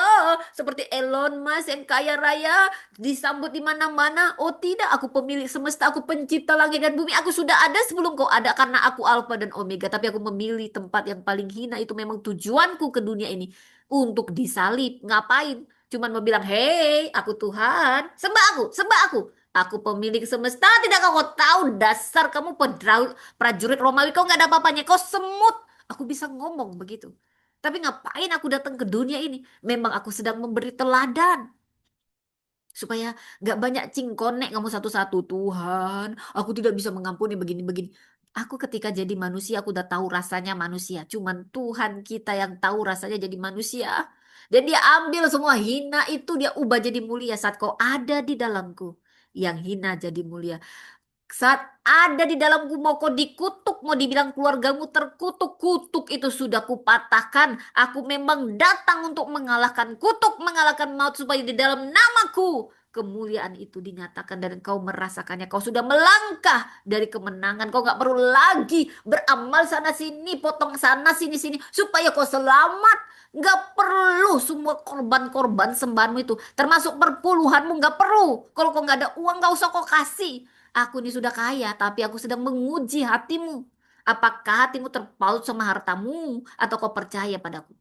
seperti Elon Musk yang kaya raya disambut di mana-mana. Oh tidak, aku pemilik semesta, aku pencipta langit dan bumi. Aku sudah ada sebelum kau ada karena aku Alfa dan Omega. Tapi aku memilih tempat yang paling hina itu memang tujuanku ke dunia ini untuk disalib. Ngapain? Cuman mau bilang, "Hei, aku Tuhan. Sembah aku, sembah aku. Aku pemilik semesta. Tidakkah kau tahu dasar kamu prajurit Romawi kau nggak ada apa-apanya, kau semut." Aku bisa ngomong begitu. Tapi ngapain aku datang ke dunia ini? Memang aku sedang memberi teladan. Supaya nggak banyak cingkonek kamu satu-satu. Tuhan, aku tidak bisa mengampuni begini-begini. Aku ketika jadi manusia, aku udah tahu rasanya manusia. Cuman Tuhan kita yang tahu rasanya jadi manusia. Dan dia ambil semua hina itu, dia ubah jadi mulia saat kau ada di dalamku. Yang hina jadi mulia. Saat ada di dalamku mau kau dikutuk, mau dibilang keluargamu terkutuk, kutuk itu sudah kupatahkan. Aku memang datang untuk mengalahkan kutuk, mengalahkan maut supaya di dalam namaku kemuliaan itu dinyatakan dan kau merasakannya. Kau sudah melangkah dari kemenangan. Kau nggak perlu lagi beramal sana sini, potong sana sini sini supaya kau selamat. Nggak perlu semua korban-korban sembahanmu itu, termasuk perpuluhanmu nggak perlu. Kalau kau nggak ada uang nggak usah kau kasih. Aku ini sudah kaya, tapi aku sedang menguji hatimu. Apakah hatimu terpaut sama hartamu atau kau percaya padaku?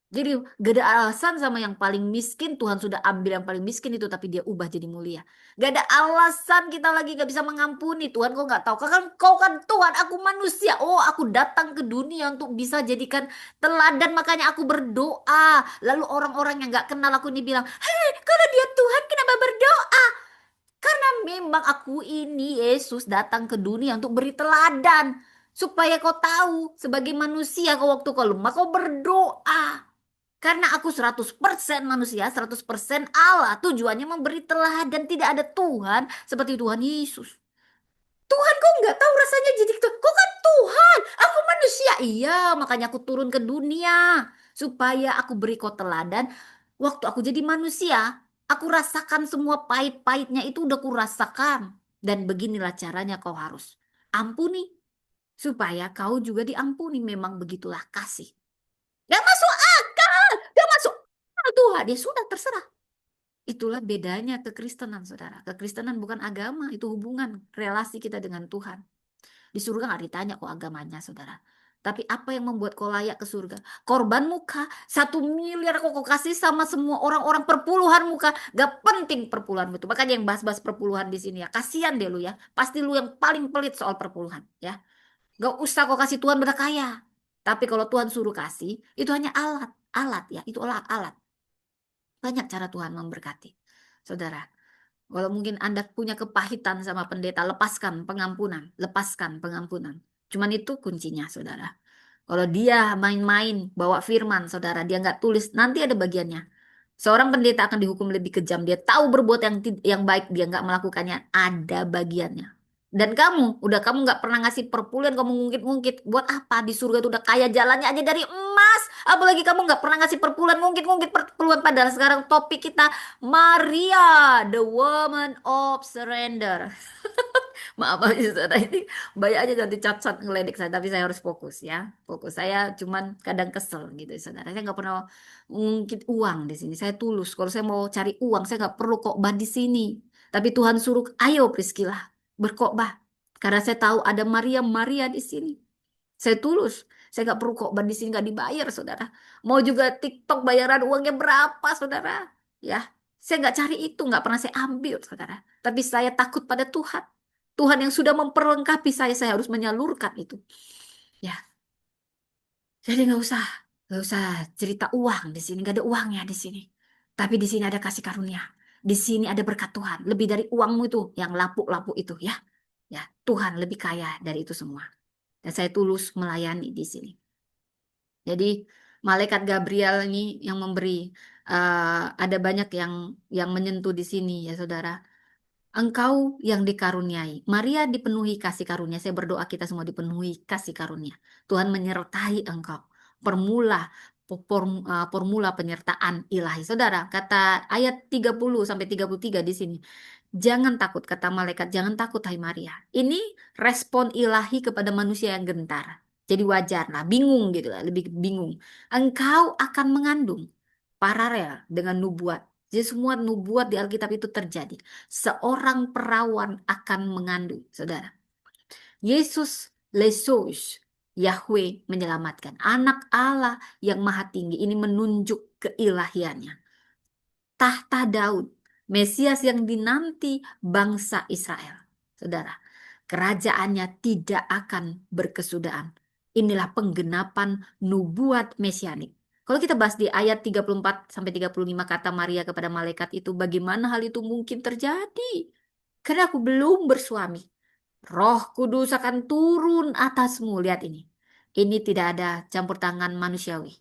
Jadi gak ada alasan sama yang paling miskin. Tuhan sudah ambil yang paling miskin itu tapi dia ubah jadi mulia. Gak ada alasan kita lagi gak bisa mengampuni. Tuhan kau gak tahu. Kau kan Tuhan, aku manusia. Oh aku datang ke dunia untuk bisa jadikan teladan. Makanya aku berdoa. Lalu orang-orang yang gak kenal aku ini bilang, "Hei kalau dia Tuhan kenapa berdoa?" Karena memang aku ini Yesus datang ke dunia untuk beri teladan. Supaya kau tahu sebagai manusia kau waktu kau lemah kau berdoa. Karena aku 100% manusia, 100% Allah. Tujuannya memberi teladan. Tidak ada Tuhan seperti Tuhan Yesus. Tuhan kok nggak tahu rasanya jadi Tuhan. Kok kan Tuhan, aku manusia. Iya, makanya aku turun ke dunia. Supaya aku beri kau teladan. Waktu aku jadi manusia, aku rasakan semua pahit-pahitnya itu udah aku rasakan. Dan beginilah caranya kau harus ampuni. Supaya kau juga diampuni. Memang begitulah kasih. Gak masuk akal. Gak masuk akal Tuhan. Ya sudah terserah. Itulah bedanya kekristenan, saudara. Kekristenan bukan agama, itu hubungan relasi kita dengan Tuhan. Di surga nggak ditanya kok agamanya, saudara. Tapi apa yang membuat kau layak ke surga? Korban muka, 1 miliar kau kasih sama semua orang-orang perpuluhan muka. Gak penting perpuluhan itu. Makanya yang bahas-bahas perpuluhan di sini ya. Kasihan deh lu ya. Pasti lu yang paling pelit soal perpuluhan ya. Gak usah kau kasih Tuhan udah kaya. Tapi kalau Tuhan suruh kasih, itu hanya alat. Alat ya, itu alat. Banyak cara Tuhan memberkati. Saudara, kalau mungkin Anda punya kepahitan sama pendeta, lepaskan pengampunan. Lepaskan pengampunan. Cuman itu kuncinya, saudara. Kalau dia main-main bawa firman, saudara, dia nggak tulis, nanti ada bagiannya. Seorang pendeta akan dihukum lebih kejam. Dia tahu berbuat yang baik, dia nggak melakukannya, ada bagiannya. Dan kamu nggak pernah ngasih perpuluhan, kamu ngungkit-ngungkit. Buat apa? Di surga itu udah kaya jalannya aja dari emas. Apalagi kamu nggak pernah ngasih perpuluhan, ngungkit-ngungkit perpuluhan. Padahal sekarang topik kita Maria, the woman of surrender. Maaf saudara ini banyak aja nanti cat-cat ngeledek saya tapi saya harus fokus ya. Fokus saya cuman kadang kesel gitu saudara. Saya nggak pernah ngungkit uang di sini. Saya tulus. Kalau saya mau cari uang saya nggak perlu khotbah di sini. Tapi Tuhan suruh, ayo Priscilla berkhotbah. Karena saya tahu ada Maria di sini. Saya tulus. Saya nggak perlu khotbah di sini nggak dibayar saudara. Mau juga TikTok bayaran uangnya berapa saudara? Ya, saya nggak cari itu, nggak pernah saya ambil saudara. Tapi saya takut pada Tuhan. Tuhan yang sudah memperlengkapi saya harus menyalurkan itu. Ya, jadi nggak usah cerita uang di sini, nggak ada uangnya di sini. Tapi di sini ada kasih karunia. Di sini ada berkat Tuhan, lebih dari uangmu itu, yang lapuk-lapuk itu ya. Ya, Tuhan lebih kaya dari itu semua. Dan saya tulus melayani di sini. Jadi malaikat Gabriel ini yang memberi, ada banyak yang menyentuh di sini ya saudara. Engkau yang dikaruniai. Maria dipenuhi kasih karunia. Saya berdoa kita semua dipenuhi kasih karunia. Tuhan menyertai engkau. Permula formula penyertaan ilahi. Saudara, kata ayat 30 sampai 33 di sini. Jangan takut, kata malaikat, jangan takut hai Maria. Ini respon ilahi kepada manusia yang gentar. Jadi wajar lah, bingung gitu lah, lebih bingung. Engkau akan mengandung paralel dengan nubuat. Jadi semua nubuat di Alkitab itu terjadi. Seorang perawan akan mengandung, saudara. Yesus Lesus, Yahweh menyelamatkan. Anak Allah yang maha tinggi ini menunjuk keilahiannya. Tahta Daud, Mesias yang dinanti bangsa Israel. Saudara, kerajaannya tidak akan berkesudahan. Inilah penggenapan nubuat mesianik. Kalau kita bahas di ayat 34 sampai 35 kata Maria kepada malaikat itu, bagaimana hal itu mungkin terjadi? Karena aku belum bersuami. Roh Kudus akan turun atasmu. Lihat ini. Ini tidak ada campur tangan manusiawi.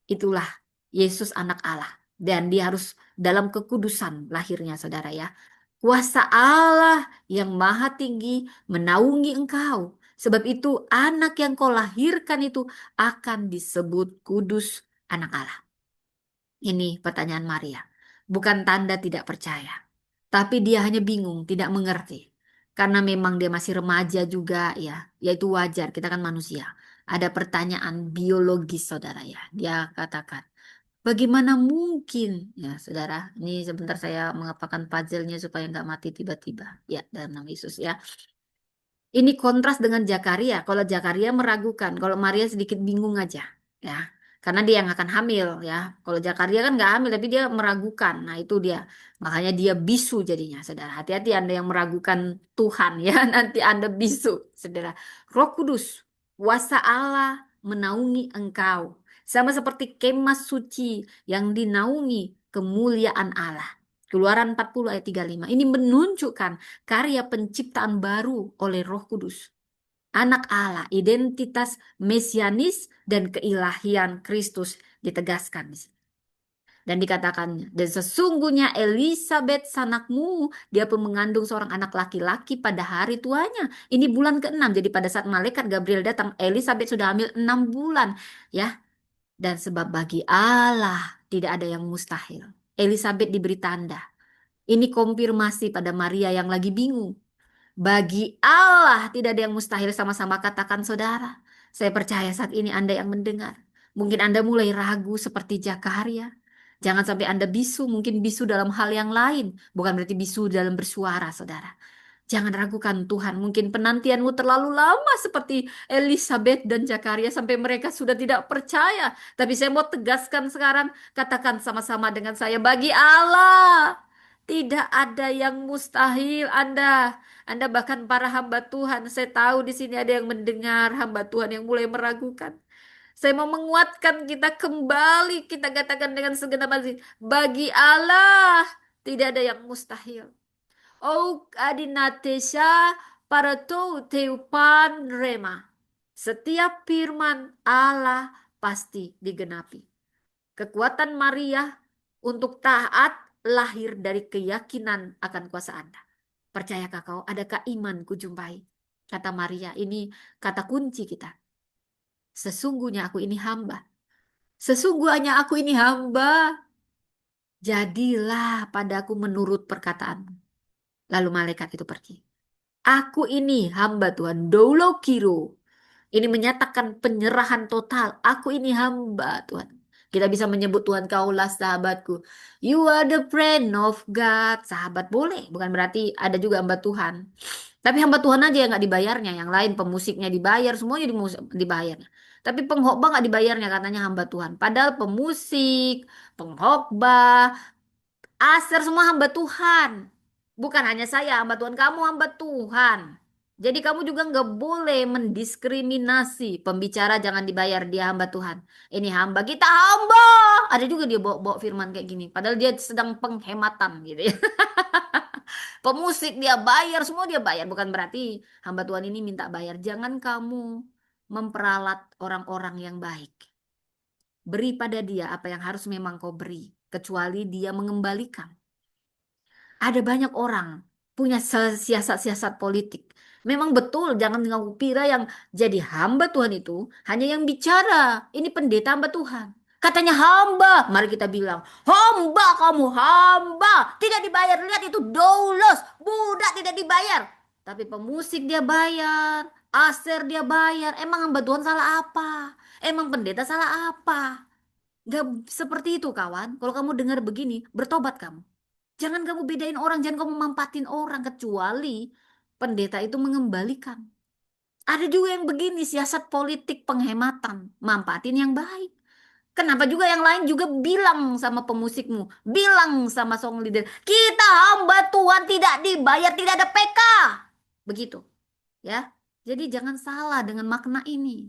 Itulah Yesus anak Allah. Dan dia harus dalam kekudusan lahirnya saudara ya. Kuasa Allah yang maha tinggi menaungi engkau. Sebab itu anak yang kau lahirkan itu akan disebut kudus anak Allah. Ini pertanyaan Maria. Bukan tanda tidak percaya. Tapi dia hanya bingung, tidak mengerti. Karena memang dia masih remaja juga ya. Yaitu wajar, kita kan manusia. Ada pertanyaan biologis saudara ya. Dia katakan, bagaimana mungkin? Ya saudara, ini sebentar saya mengapakan puzzle-nya supaya nggak mati tiba-tiba. Ya, dalam nama Yesus ya. Ini kontras dengan Zakaria. Kalau Zakaria meragukan, kalau Maria sedikit bingung aja, ya. Karena dia yang akan hamil, ya. Kalau Zakaria kan nggak hamil, tapi dia meragukan. Nah, itu dia. Makanya dia bisu jadinya, saudara. Hati-hati Anda yang meragukan Tuhan, ya. Nanti Anda bisu, saudara. Roh Kudus, kuasa Allah menaungi engkau. Sama seperti kemah suci yang dinaungi kemuliaan Allah. Keluaran 40 ayat 35. Ini menunjukkan karya penciptaan baru oleh Roh Kudus. Anak Allah, identitas mesianis dan keilahian Kristus ditegaskan di sini. Dan dikatakan, dan sesungguhnya Elisabeth sanakmu, dia pun mengandung seorang anak laki-laki pada hari tuanya. Ini bulan ke-6, jadi pada saat malaikat Gabriel datang, Elisabeth sudah hamil 6 bulan. Ya, dan sebab bagi Allah tidak ada yang mustahil. Elisabeth diberi tanda. Ini konfirmasi pada Maria yang lagi bingung. Bagi Allah tidak ada yang mustahil, sama-sama katakan saudara. Saya percaya saat ini Anda yang mendengar. Mungkin Anda mulai ragu seperti Zakaria. Jangan sampai Anda bisu, mungkin bisu dalam hal yang lain. Bukan berarti bisu dalam bersuara, saudara. Jangan ragukan Tuhan. Mungkin penantianmu terlalu lama seperti Elizabeth dan Zakaria sampai mereka sudah tidak percaya. Tapi saya mau tegaskan sekarang, katakan sama-sama dengan saya, bagi Allah tidak ada yang mustahil. Anda bahkan para hamba Tuhan, saya tahu di sini ada yang mendengar hamba Tuhan yang mulai meragukan. Saya mau menguatkan kita kembali, kita katakan dengan segenap hati, bagi Allah tidak ada yang mustahil. Oh adinatesha para teupan rema. Setiap firman Allah pasti digenapi. Kekuatan Maria untuk taat lahir dari keyakinan akan kuasa Anda. Percayakah kau? Adakah iman kujumpai? Kata Maria, ini kata kunci kita. Sesungguhnya aku ini hamba. Sesungguhnya aku ini hamba. Jadilah padaku menurut perkataanmu. Lalu malaikat itu pergi. Aku ini hamba Tuhan. Doulo kiro. Ini menyatakan penyerahan total. Aku ini hamba Tuhan. Kita bisa menyebut Tuhan kaulah sahabatku. You are the friend of God. Sahabat boleh. Bukan berarti ada juga hamba Tuhan. Tapi hamba Tuhan aja yang nggak dibayarnya. Yang lain pemusiknya dibayar. Semuanya dibayar. Tapi pengkhotbah nggak dibayarnya katanya hamba Tuhan. Padahal pemusik, pengkhotbah, aser semua hamba Tuhan. Bukan hanya saya hamba Tuhan, kamu hamba Tuhan. Jadi kamu juga nggak boleh mendiskriminasi. Pembicara jangan dibayar, dia hamba Tuhan. Ini hamba, kita hamba. Ada juga dia bawa firman kayak gini. Padahal dia sedang penghematan gitu ya. Pemusik dia bayar, semua dia bayar. Bukan berarti hamba Tuhan ini minta bayar. Jangan kamu memperalat orang-orang yang baik. Beri pada dia apa yang harus memang kau beri. Kecuali dia mengembalikan. Ada banyak orang punya siasat-siasat politik. Memang betul, jangan ngaku pira yang jadi hamba Tuhan itu hanya yang bicara. Ini pendeta hamba Tuhan. Katanya hamba, mari kita bilang, hamba kamu, hamba. Tidak dibayar, lihat itu doulos, budak tidak dibayar. Tapi pemusik dia bayar, aser dia bayar. Emang hamba Tuhan salah apa? Emang pendeta salah apa? Gak seperti itu kawan. Kalau kamu dengar begini, bertobat kamu. Jangan kamu bedain orang, jangan kamu mampatin orang kecuali pendeta itu mengembalikan. Ada juga yang begini siasat politik penghematan, mampatin yang baik. Kenapa juga yang lain juga bilang sama pemusikmu, bilang sama song leader, kita hamba Tuhan tidak dibayar, tidak ada PK. Begitu, ya. Jadi jangan salah dengan makna ini.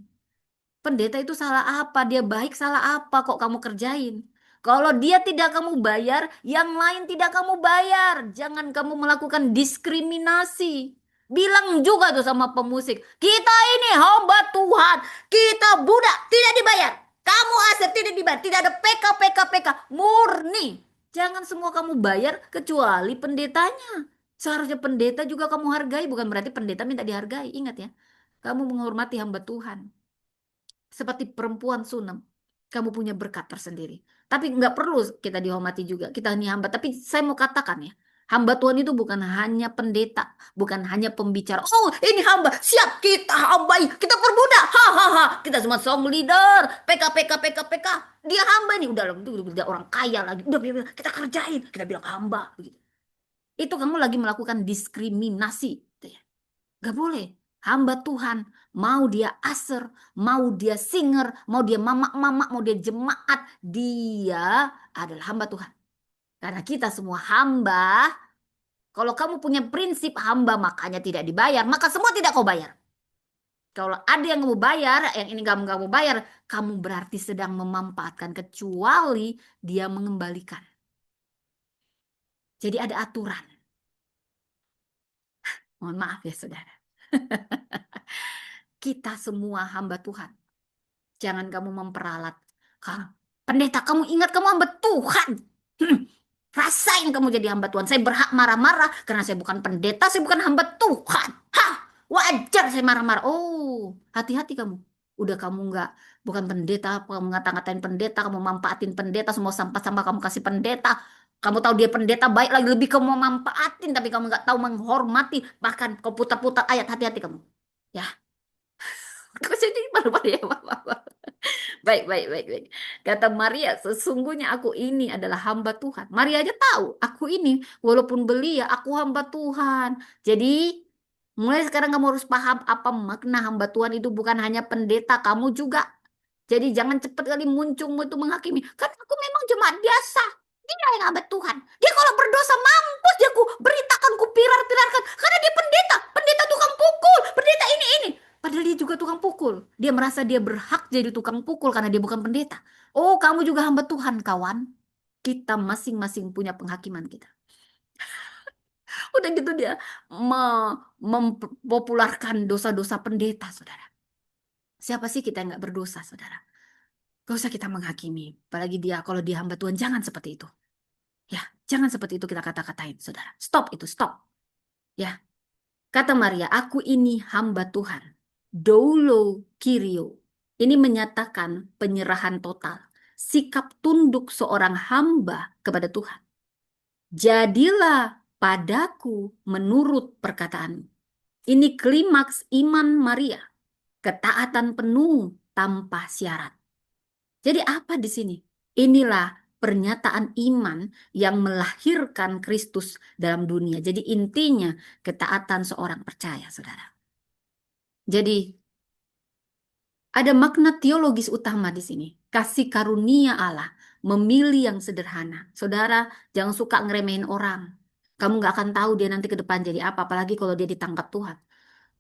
Pendeta itu salah apa? Dia baik salah apa kok kamu kerjain? Kalau dia tidak kamu bayar, yang lain tidak kamu bayar. Jangan kamu melakukan diskriminasi. Bilang juga tuh sama pemusik, kita ini hamba Tuhan, kita budak tidak dibayar. Kamu aset tidak dibayar, tidak ada PK PK PK, murni. Jangan semua kamu bayar kecuali pendetanya. Seharusnya pendeta juga kamu hargai, bukan berarti pendeta minta dihargai. Ingat ya, kamu menghormati hamba Tuhan seperti perempuan Sunem. Kamu punya berkat tersendiri. Tapi nggak perlu kita dihormati juga. Kita hanya hamba. Tapi saya mau katakan ya. Hamba Tuhan itu bukan hanya pendeta. Bukan hanya pembicara. Oh ini hamba. Siap kita hambai. Kita perbudak. Hahaha. Kita semua song leader. PK, PK, PK, PK. Dia hamba nih. Udah orang kaya lagi. Udah kita kerjain. Kita bilang hamba. Begitu. Itu kamu lagi melakukan diskriminasi. Gitu ya. Gak boleh. Hamba Tuhan, mau dia aser, mau dia singer, mau dia mamak-mamak, mau dia jemaat, dia adalah hamba Tuhan. Karena kita semua hamba, kalau kamu punya prinsip hamba makanya tidak dibayar, maka semua tidak kau bayar. Kalau ada yang kamu bayar, yang ini kamu bayar, kamu berarti sedang memanfaatkan kecuali dia mengembalikan. Jadi ada aturan. Mohon maaf ya saudara. Kita semua hamba Tuhan. Jangan kamu memperalat. Pendeta, kamu ingat kamu hamba Tuhan. Hmm, rasain kamu jadi hamba Tuhan. Saya berhak marah-marah karena saya bukan pendeta, saya bukan hamba Tuhan. Hah, wajar saya marah-marah. Oh, hati-hati kamu. Udah kamu nggak bukan pendeta, kamu ngata-ngatain pendeta, kamu manfaatin pendeta, semua sampah-sampah kamu kasih pendeta. Kamu tahu dia pendeta baik lagi lebih kamu manfaatin, tapi kamu nggak tahu menghormati, bahkan kau putar-putar ayat, hati-hati kamu. Ya, kau jadi malu-malu ya, baik, baik, baik, baik. Kata Maria, sesungguhnya aku ini adalah hamba Tuhan. Maria aja tahu, aku ini, walaupun belia, aku hamba Tuhan. Jadi, mulai sekarang kamu harus paham apa makna hamba Tuhan itu bukan hanya pendeta, kamu juga. Jadi, jangan cepat kali muncul itu menghakimi. Kan aku memang jemaat biasa. Dia yang hamba Tuhan. Dia kalau berdosa mampus, dia ku beritakan, ku pirar-pirarkan. Karena dia pendeta. Pendeta tukang pukul. Pendeta ini. Padahal dia juga tukang pukul. Dia merasa dia berhak jadi tukang pukul karena dia bukan pendeta. Oh, kamu juga hamba Tuhan, kawan. Kita masing-masing punya penghakiman kita. Udah gitu dia mempopularkan dosa-dosa pendeta, saudara. Siapa sih kita yang nggak berdosa, saudara? Gak usah kita menghakimi. Apalagi dia, kalau dia hamba Tuhan, jangan seperti itu. Ya, jangan seperti itu kita kata-katain, saudara. Stop itu, stop. Ya, kata Maria, aku ini hamba Tuhan. Doulo Kyrio. Ini menyatakan penyerahan total. Sikap tunduk seorang hamba kepada Tuhan. Jadilah padaku menurut perkataanmu. Ini klimaks iman Maria. Ketaatan penuh tanpa syarat. Jadi apa di sini? Inilah pernyataan iman yang melahirkan Kristus dalam dunia. Jadi intinya ketaatan seorang percaya, saudara. Jadi ada makna teologis utama di sini. Kasih karunia Allah memilih yang sederhana. Saudara, jangan suka ngeremehin orang. Kamu nggak akan tahu dia nanti ke depan jadi apa, apalagi kalau dia ditangkap Tuhan.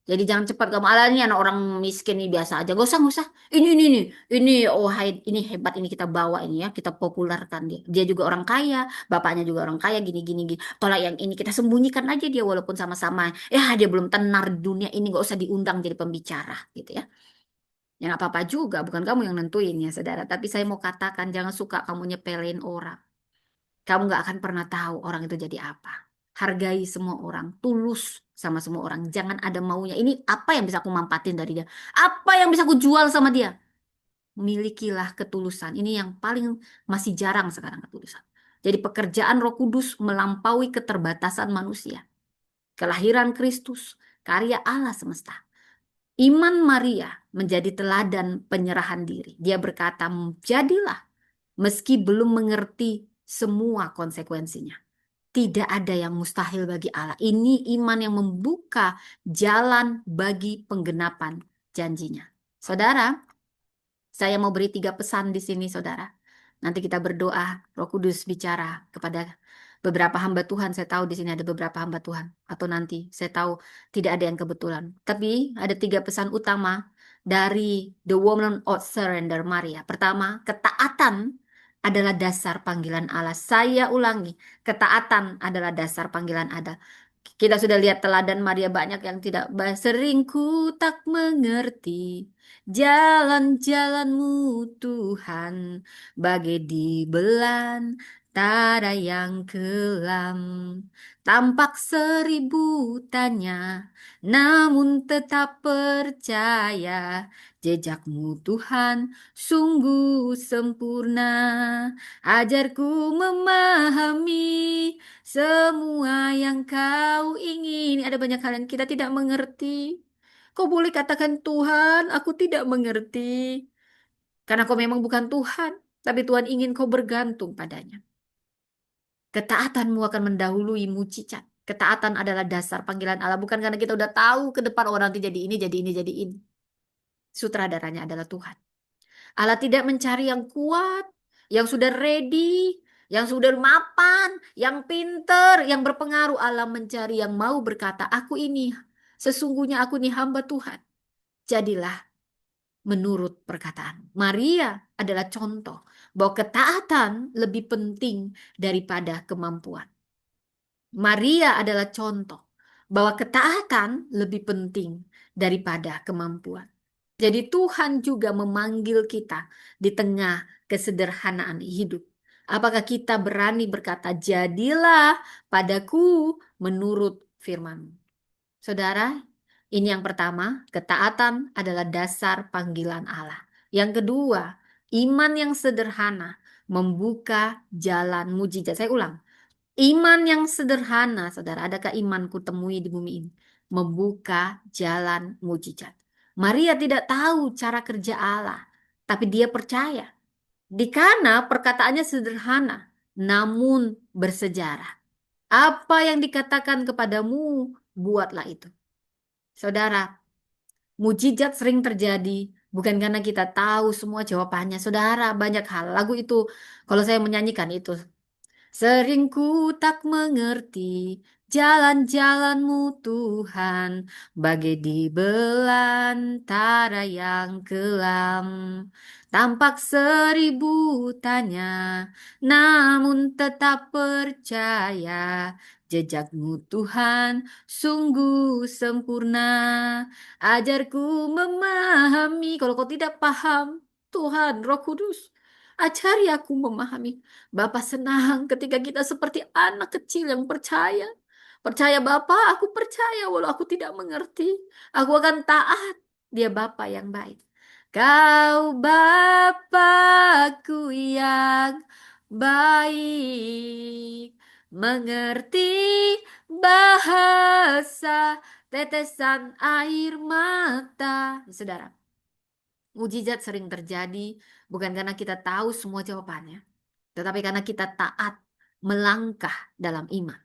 Jadi jangan cepat kamu ala ini anak orang miskin ini biasa aja. Gak usah, gak usah. Ini, oh hai, ini hebat ini kita bawa ini ya, kita populerkan dia. Dia juga orang kaya, bapaknya juga orang kaya, gini, gini, gini. Kalau yang ini kita sembunyikan aja dia walaupun sama-sama. Ya dia belum tenar di dunia ini, gak usah diundang jadi pembicara gitu ya. Ya nggak apa-apa juga, bukan kamu yang nentuin ya saudara. Tapi saya mau katakan jangan suka kamu nyepelin orang. Kamu nggak akan pernah tahu orang itu jadi apa. Hargai semua orang, tulus sama semua orang. Jangan ada maunya. Ini apa yang bisa aku mampatin dari dia? Apa yang bisa aku jual sama dia? Milikilah ketulusan. Ini yang paling masih jarang sekarang ketulusan. Jadi pekerjaan Roh Kudus melampaui keterbatasan manusia. Kelahiran Kristus, karya Allah semesta. Iman Maria menjadi teladan penyerahan diri. Dia berkata, jadilah meski belum mengerti semua konsekuensinya. Tidak ada yang mustahil bagi Allah. Ini iman yang membuka jalan bagi penggenapan janjinya. Saudara, saya mau beri 3 pesan di sini, saudara. Nanti kita berdoa, Roh Kudus bicara kepada beberapa hamba Tuhan. Saya tahu di sini ada beberapa hamba Tuhan. Atau nanti, saya tahu tidak ada yang kebetulan. Tapi ada 3 pesan utama dari The Woman of Surrender Maria. Pertama, ketaatan adalah dasar panggilan Allah. Saya ulangi, ketaatan adalah dasar panggilan Allah. Kita sudah lihat teladan Maria banyak yang tidak sering ku tak mengerti jalan-jalanmu Tuhan, bagai di belantara yang kelam. Tampak seribu tanya, namun tetap percaya jejakmu Tuhan sungguh sempurna. Ajarku memahami semua yang kau ingin. Ada banyak hal yang kita tidak mengerti. Kau boleh katakan Tuhan, aku tidak mengerti. Karena kau memang bukan Tuhan. Tapi Tuhan ingin kau bergantung padanya. Ketaatanmu akan mendahului mujizat. Ketaatan adalah dasar panggilan Allah. Bukan karena kita udah tahu ke depan orang nanti jadi ini, jadi ini, jadi ini. Sutradaranya adalah Tuhan. Allah tidak mencari yang kuat, yang sudah ready, yang sudah mapan, yang pinter, yang berpengaruh. Allah mencari yang mau berkata, aku ini, sesungguhnya aku ini hamba Tuhan. Jadilah menurut perkataan. Maria adalah contoh bahwa ketaatan lebih penting daripada kemampuan. Maria adalah contoh bahwa ketaatan lebih penting daripada kemampuan. Jadi Tuhan juga memanggil kita di tengah kesederhanaan hidup. Apakah kita berani berkata, jadilah padaku menurut firman. Saudara, ini yang pertama, ketaatan adalah dasar panggilan Allah. Yang kedua, iman yang sederhana membuka jalan mujizat. Saya ulang, iman yang sederhana, saudara, adakah imanku temui di bumi ini? Membuka jalan mujizat. Maria tidak tahu cara kerja Allah, tapi dia percaya. Dikana perkataannya sederhana, namun bersejarah. Apa yang dikatakan kepadamu, buatlah itu. Saudara, mujizat sering terjadi bukan karena kita tahu semua jawabannya. Saudara, banyak hal. Lagu itu, kalau saya menyanyikan itu, sering ku tak mengerti jalan-jalanmu Tuhan, bagai di belantara yang kelam. Tampak seribu tanya, namun tetap percaya jejakmu Tuhan sungguh sempurna. Ajarku memahami, kalau kau tidak paham, Tuhan, Roh Kudus, ajari aku memahami. Bapa senang ketika kita seperti anak kecil yang percaya. Percaya Bapa, aku percaya walau aku tidak mengerti. Aku akan taat. Dia Bapa yang baik. Kau Bapakku yang baik, mengerti bahasa tetesan air mata. Saudara, mujizat sering terjadi bukan karena kita tahu semua jawabannya, tetapi karena kita taat melangkah dalam iman.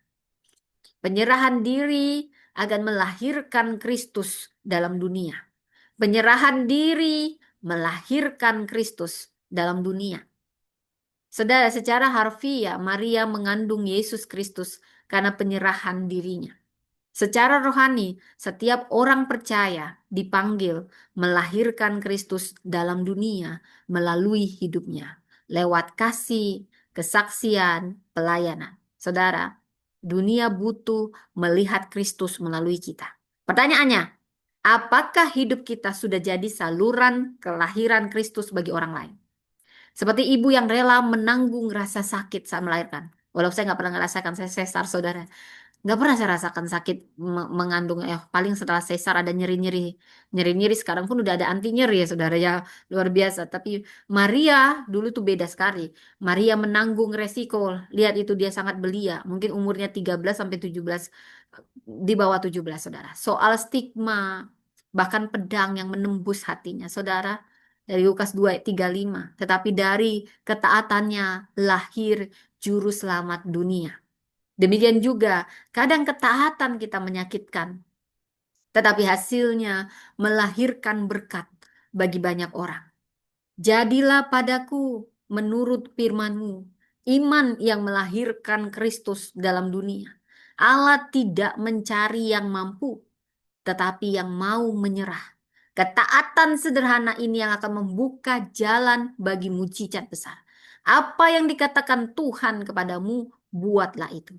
Penyerahan diri akan melahirkan Kristus dalam dunia. Penyerahan diri melahirkan Kristus dalam dunia. Saudara, secara harfiah Maria mengandung Yesus Kristus karena penyerahan dirinya. Secara rohani, setiap orang percaya dipanggil melahirkan Kristus dalam dunia melalui hidupnya, lewat kasih, kesaksian, pelayanan. Saudara, dunia butuh melihat Kristus melalui kita. Pertanyaannya, apakah hidup kita sudah jadi saluran kelahiran Kristus bagi orang lain? Seperti ibu yang rela menanggung rasa sakit saat melahirkan. Walau saya nggak pernah ngerasakan, saya sesar, saudara. Nggak pernah saya rasakan sakit mengandung. Paling setelah sesar ada nyeri-nyeri. Nyeri-nyeri sekarang pun udah ada anti nyeri ya saudara ya. Luar biasa. Tapi Maria dulu tuh beda sekali. Maria menanggung resiko. Lihat itu dia sangat belia. Mungkin umurnya 13 sampai 17. Di bawah 17 saudara. Soal stigma. Bahkan pedang yang menembus hatinya saudara. Dari Lukas 2:35. Tetapi dari ketaatannya lahir juru selamat dunia. Demikian juga, kadang ketaatan kita menyakitkan, tetapi hasilnya melahirkan berkat bagi banyak orang. Jadilah padaku menurut firman-Mu, iman yang melahirkan Kristus dalam dunia. Allah tidak mencari yang mampu, tetapi yang mau menyerah. Ketaatan sederhana ini yang akan membuka jalan bagi mujizat besar. Apa yang dikatakan Tuhan kepadamu, buatlah itu.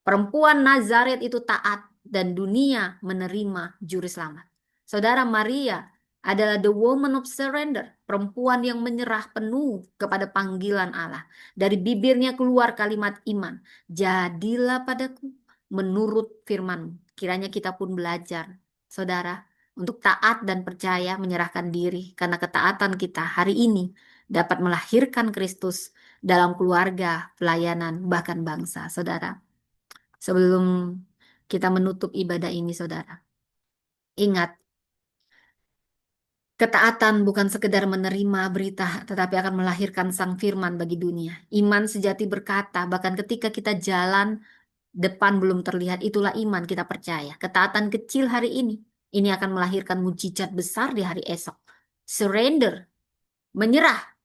Perempuan Nazaret itu taat dan dunia menerima juru selamat. Saudara Maria adalah the woman of surrender, perempuan yang menyerah penuh kepada panggilan Allah. Dari bibirnya keluar kalimat iman, jadilah padaku menurut firman. Kiranya kita pun belajar, saudara, untuk taat dan percaya menyerahkan diri, karena ketaatan kita hari ini dapat melahirkan Kristus dalam keluarga, pelayanan, bahkan bangsa, saudara. Sebelum kita menutup ibadah ini, saudara, ingat, ketaatan bukan sekedar menerima berita, tetapi akan melahirkan sang firman bagi dunia. Iman sejati berkata, bahkan ketika kita jalan depan belum terlihat, itulah iman kita percaya. Ketaatan kecil hari ini akan melahirkan mujizat besar di hari esok. Surrender, menyerah,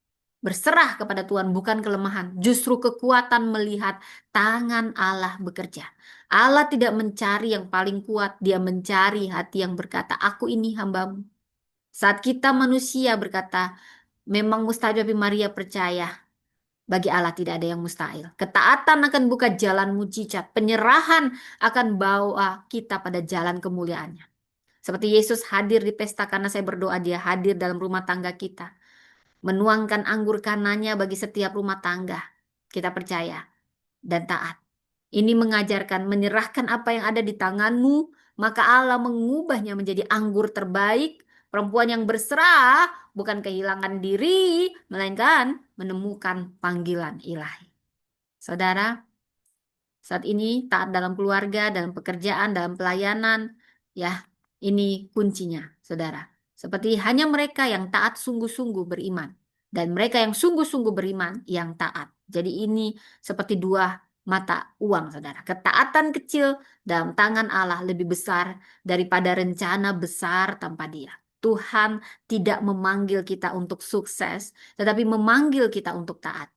berserah kepada Tuhan bukan kelemahan, justru kekuatan melihat tangan Allah bekerja. Allah tidak mencari yang paling kuat, dia mencari hati yang berkata, aku ini hambamu. Saat kita manusia berkata, memang mustahil, tapi Maria percaya, bagi Allah tidak ada yang mustahil. Ketaatan akan buka jalan mujizat. Penyerahan akan bawa kita pada jalan kemuliaannya. Seperti Yesus hadir di pesta karena saya berdoa, dia hadir dalam rumah tangga kita. Menuangkan anggur kanannya bagi setiap rumah tangga. Kita percaya dan taat. Ini mengajarkan menyerahkan apa yang ada di tanganmu, maka Allah mengubahnya menjadi anggur terbaik. Perempuan yang berserah bukan kehilangan diri, melainkan menemukan panggilan ilahi. Saudara, saat ini taat dalam keluarga, dalam pekerjaan, dalam pelayanan, ya, ini kuncinya, saudara. Seperti hanya mereka yang taat sungguh-sungguh beriman, dan mereka yang sungguh-sungguh beriman yang taat. Jadi ini seperti dua mata uang, saudara. Ketaatan kecil dalam tangan Allah lebih besar daripada rencana besar tanpa Dia. Tuhan tidak memanggil kita untuk sukses, tetapi memanggil kita untuk taat.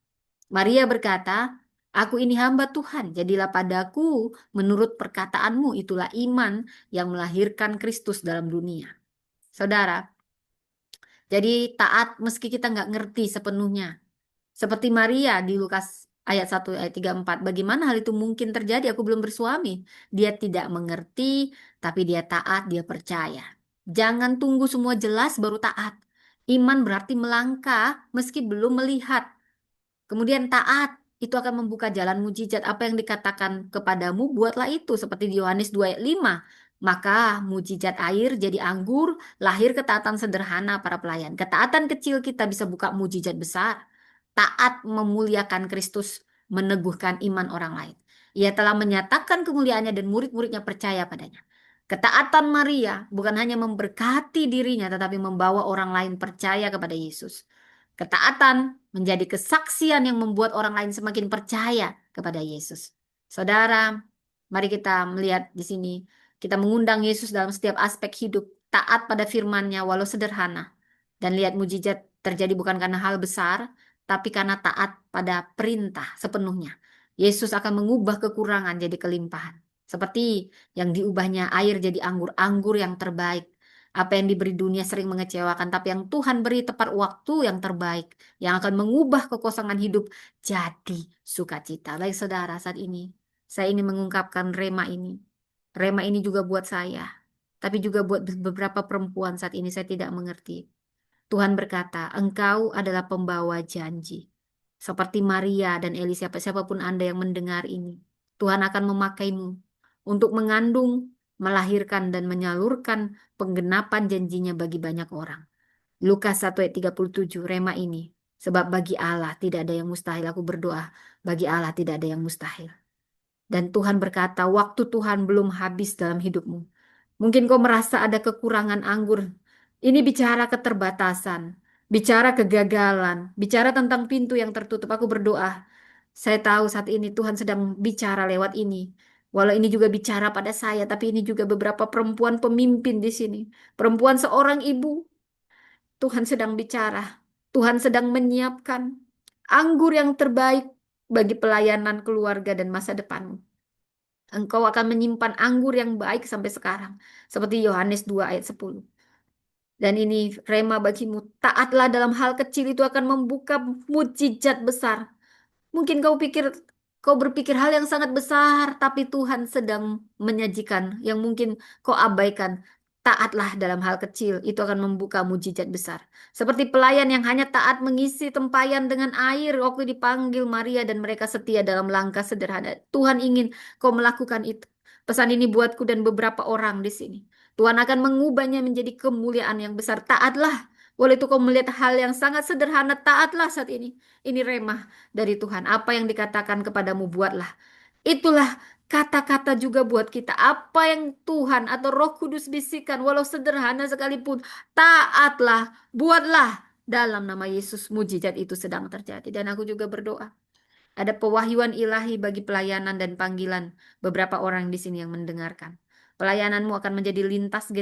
Maria berkata, aku ini hamba Tuhan, jadilah padaku menurut perkataanmu. Itulah iman yang melahirkan Kristus dalam dunia. Saudara, jadi taat meski kita nggak ngerti sepenuhnya. Seperti Maria di Lukas ayat 1 ayat 34. Bagaimana hal itu mungkin terjadi? Aku belum bersuami. Dia tidak mengerti, tapi dia taat, dia percaya. Jangan tunggu semua jelas baru taat. Iman berarti melangkah meski belum melihat. Kemudian taat, itu akan membuka jalan mujizat. Apa yang dikatakan kepadamu, buatlah itu. Seperti di Yohanes 2 ayat 5. Maka mujizat air jadi anggur, lahir ketaatan sederhana para pelayan. Ketaatan kecil kita bisa buka mujizat besar. Taat memuliakan Kristus, meneguhkan iman orang lain. Ia telah menyatakan kemuliaannya dan murid-muridnya percaya padanya. Ketaatan Maria bukan hanya memberkati dirinya, tetapi membawa orang lain percaya kepada Yesus. Ketaatan menjadi kesaksian yang membuat orang lain semakin percaya kepada Yesus. Saudara, mari kita melihat di sini. Kita mengundang Yesus dalam setiap aspek hidup. Taat pada firman-Nya walau sederhana. Dan lihat mujizat terjadi bukan karena hal besar, tapi karena taat pada perintah sepenuhnya. Yesus akan mengubah kekurangan jadi kelimpahan. Seperti yang diubahnya air jadi anggur, anggur yang terbaik. Apa yang diberi dunia sering mengecewakan, tapi yang Tuhan beri tepat waktu yang terbaik, yang akan mengubah kekosongan hidup jadi sukacita. Baik saudara, saat ini saya ingin mengungkapkan rema ini. Rema ini juga buat saya, tapi juga buat beberapa perempuan saat ini saya tidak mengerti. Tuhan berkata, engkau adalah pembawa janji. Seperti Maria dan Eli, siapapun Anda yang mendengar ini. Tuhan akan memakaimu untuk mengandung, melahirkan, dan menyalurkan penggenapan janjinya bagi banyak orang. Lukas 1 ayat 37, rema ini. Sebab bagi Allah tidak ada yang mustahil. Aku berdoa, bagi Allah tidak ada yang mustahil. Dan Tuhan berkata, waktu Tuhan belum habis dalam hidupmu. Mungkin kau merasa ada kekurangan anggur. Ini bicara keterbatasan, bicara kegagalan, bicara tentang pintu yang tertutup. Aku berdoa. Saya tahu saat ini Tuhan sedang bicara lewat ini. Walau ini juga bicara pada saya, tapi ini juga beberapa perempuan pemimpin di sini. Perempuan seorang ibu, Tuhan sedang bicara. Tuhan sedang menyiapkan anggur yang terbaik bagi pelayanan keluarga dan masa depanmu. Engkau akan menyimpan anggur yang baik sampai sekarang. Seperti Yohanes 2 ayat 10. Dan ini rema bagimu. Taatlah dalam hal kecil itu akan membuka mujizat besar. Mungkin kau berpikir hal yang sangat besar, tapi Tuhan sedang menyajikan yang mungkin kau abaikan. Taatlah dalam hal kecil, itu akan membuka mujizat besar. Seperti pelayan yang hanya taat mengisi tempayan dengan air waktu dipanggil Maria dan mereka setia dalam langkah sederhana. Tuhan ingin kau melakukan itu. Pesan ini buatku dan beberapa orang di sini. Tuhan akan mengubahnya menjadi kemuliaan yang besar. Taatlah. Walau itu kau melihat hal yang sangat sederhana, taatlah saat ini. Ini remah dari Tuhan. Apa yang dikatakan kepadamu buatlah. Itulah kata-kata juga buat kita. Apa yang Tuhan atau Roh Kudus bisikan, walau sederhana sekalipun, taatlah, buatlah. Dalam nama Yesus, mujizat itu sedang terjadi. Dan aku juga berdoa. Ada pewahyuan ilahi bagi pelayanan dan panggilan beberapa orang di sini yang mendengarkan. Pelayananmu akan menjadi lintas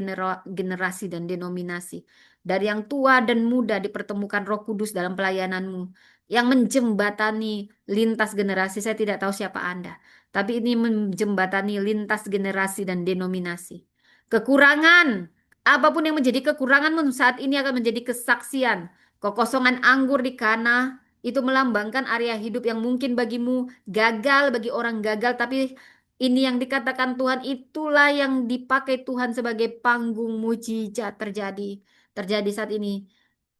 generasi dan denominasi. Dari yang tua dan muda dipertemukan Roh Kudus dalam pelayananmu. Yang menjembatani lintas generasi. Saya tidak tahu siapa Anda. Tapi ini menjembatani lintas generasi dan denominasi. Kekurangan. Apapun yang menjadi kekuranganmu saat ini akan menjadi kesaksian. Kekosongan anggur di Kana itu melambangkan area hidup yang mungkin bagimu gagal, bagi orang gagal, tapi ini yang dikatakan Tuhan itulah yang dipakai Tuhan sebagai panggung mujizat terjadi. Terjadi saat ini.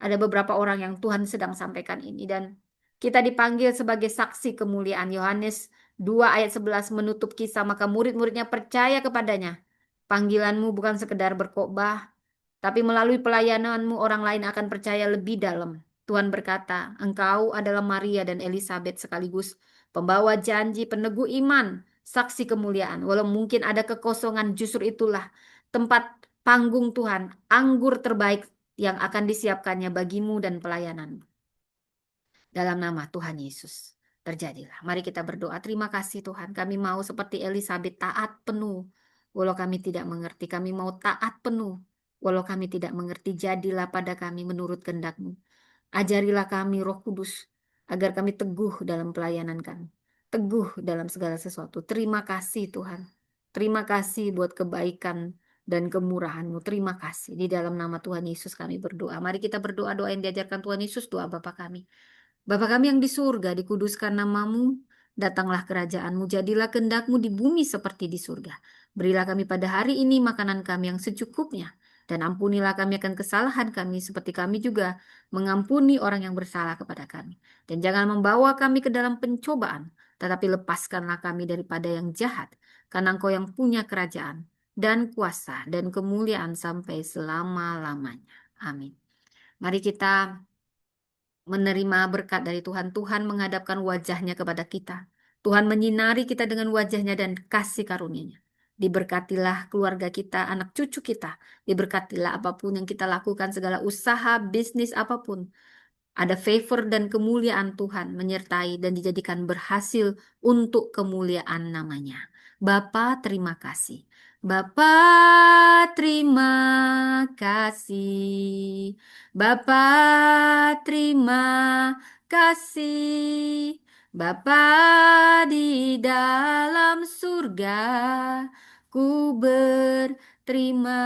Ada beberapa orang yang Tuhan sedang sampaikan ini dan kita dipanggil sebagai saksi kemuliaan. Yohanes 2 ayat 11 menutup kisah, maka murid-muridnya percaya kepadanya. Panggilanmu bukan sekedar berkhotbah, tapi melalui pelayananmu orang lain akan percaya lebih dalam. Tuhan berkata, engkau adalah Maria dan Elizabeth sekaligus pembawa janji, peneguh iman, saksi kemuliaan. Walau mungkin ada kekosongan, justru itulah tempat panggung Tuhan, anggur terbaik yang akan disiapkannya bagimu dan pelayananmu. Dalam nama Tuhan Yesus, terjadilah. Mari kita berdoa. Terima kasih Tuhan. Kami mau seperti Elizabeth taat penuh. Walau kami tidak mengerti, kami mau taat penuh. Walau kami tidak mengerti, jadilah pada kami menurut kehendak-Mu. Ajarilah kami Roh Kudus, agar kami teguh dalam pelayanan kami. Teguh dalam segala sesuatu. Terima kasih Tuhan. Terima kasih buat kebaikan dan kemurahan-Mu. Terima kasih. Di dalam nama Tuhan Yesus kami berdoa. Mari kita berdoa doa yang diajarkan Tuhan Yesus, doa Bapa kami. Bapa kami yang di surga, dikuduskan namamu, datanglah kerajaanmu, jadilah kehendakmu di bumi seperti di surga. Berilah kami pada hari ini makanan kami yang secukupnya, dan ampunilah kami akan kesalahan kami seperti kami juga mengampuni orang yang bersalah kepada kami. Dan jangan membawa kami ke dalam pencobaan, tetapi lepaskanlah kami daripada yang jahat, karena Engkau yang punya kerajaan dan kuasa dan kemuliaan sampai selama-lamanya. Amin. Mari kita menerima berkat dari Tuhan. Tuhan menghadapkan wajahnya kepada kita. Tuhan menyinari kita dengan wajahnya dan kasih karunia-Nya. Diberkatilah keluarga kita, anak cucu kita. Diberkatilah apapun yang kita lakukan, segala usaha, bisnis apapun. Ada favor dan kemuliaan Tuhan menyertai dan dijadikan berhasil untuk kemuliaan namanya. Bapa, terima kasih. Bapa, terima kasih. Bapa, terima kasih. Bapa di dalam surga, ku berterima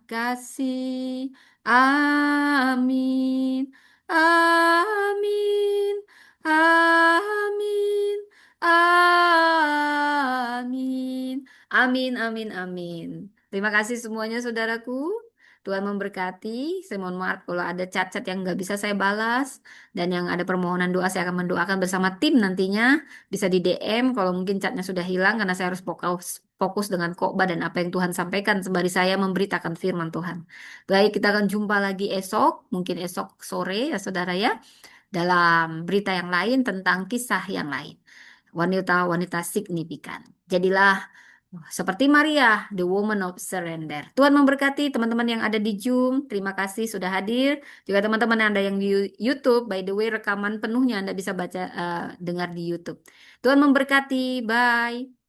kasih. Amin. Amin. Amin. Amin. Amin, amin, amin. Terima kasih semuanya, saudaraku. Tuhan memberkati. Saya mohon maaf kalau ada cat-cat yang nggak bisa saya balas. Dan yang ada permohonan doa, saya akan mendoakan bersama tim nantinya. Bisa di DM kalau mungkin catnya sudah hilang, karena saya harus fokus dengan khotbah dan apa yang Tuhan sampaikan sembari saya memberitakan firman Tuhan. Baik, kita akan jumpa lagi esok, mungkin esok sore ya saudara ya, dalam berita yang lain tentang kisah yang lain. Wanita-wanita signifikan. Jadilah seperti Maria, the woman of surrender. Tuhan memberkati teman-teman yang ada di Zoom. Terima kasih sudah hadir. Juga teman-teman yang ada yang di YouTube. By the way, rekaman penuhnya Anda bisa baca, dengar di YouTube. Tuhan memberkati. Bye.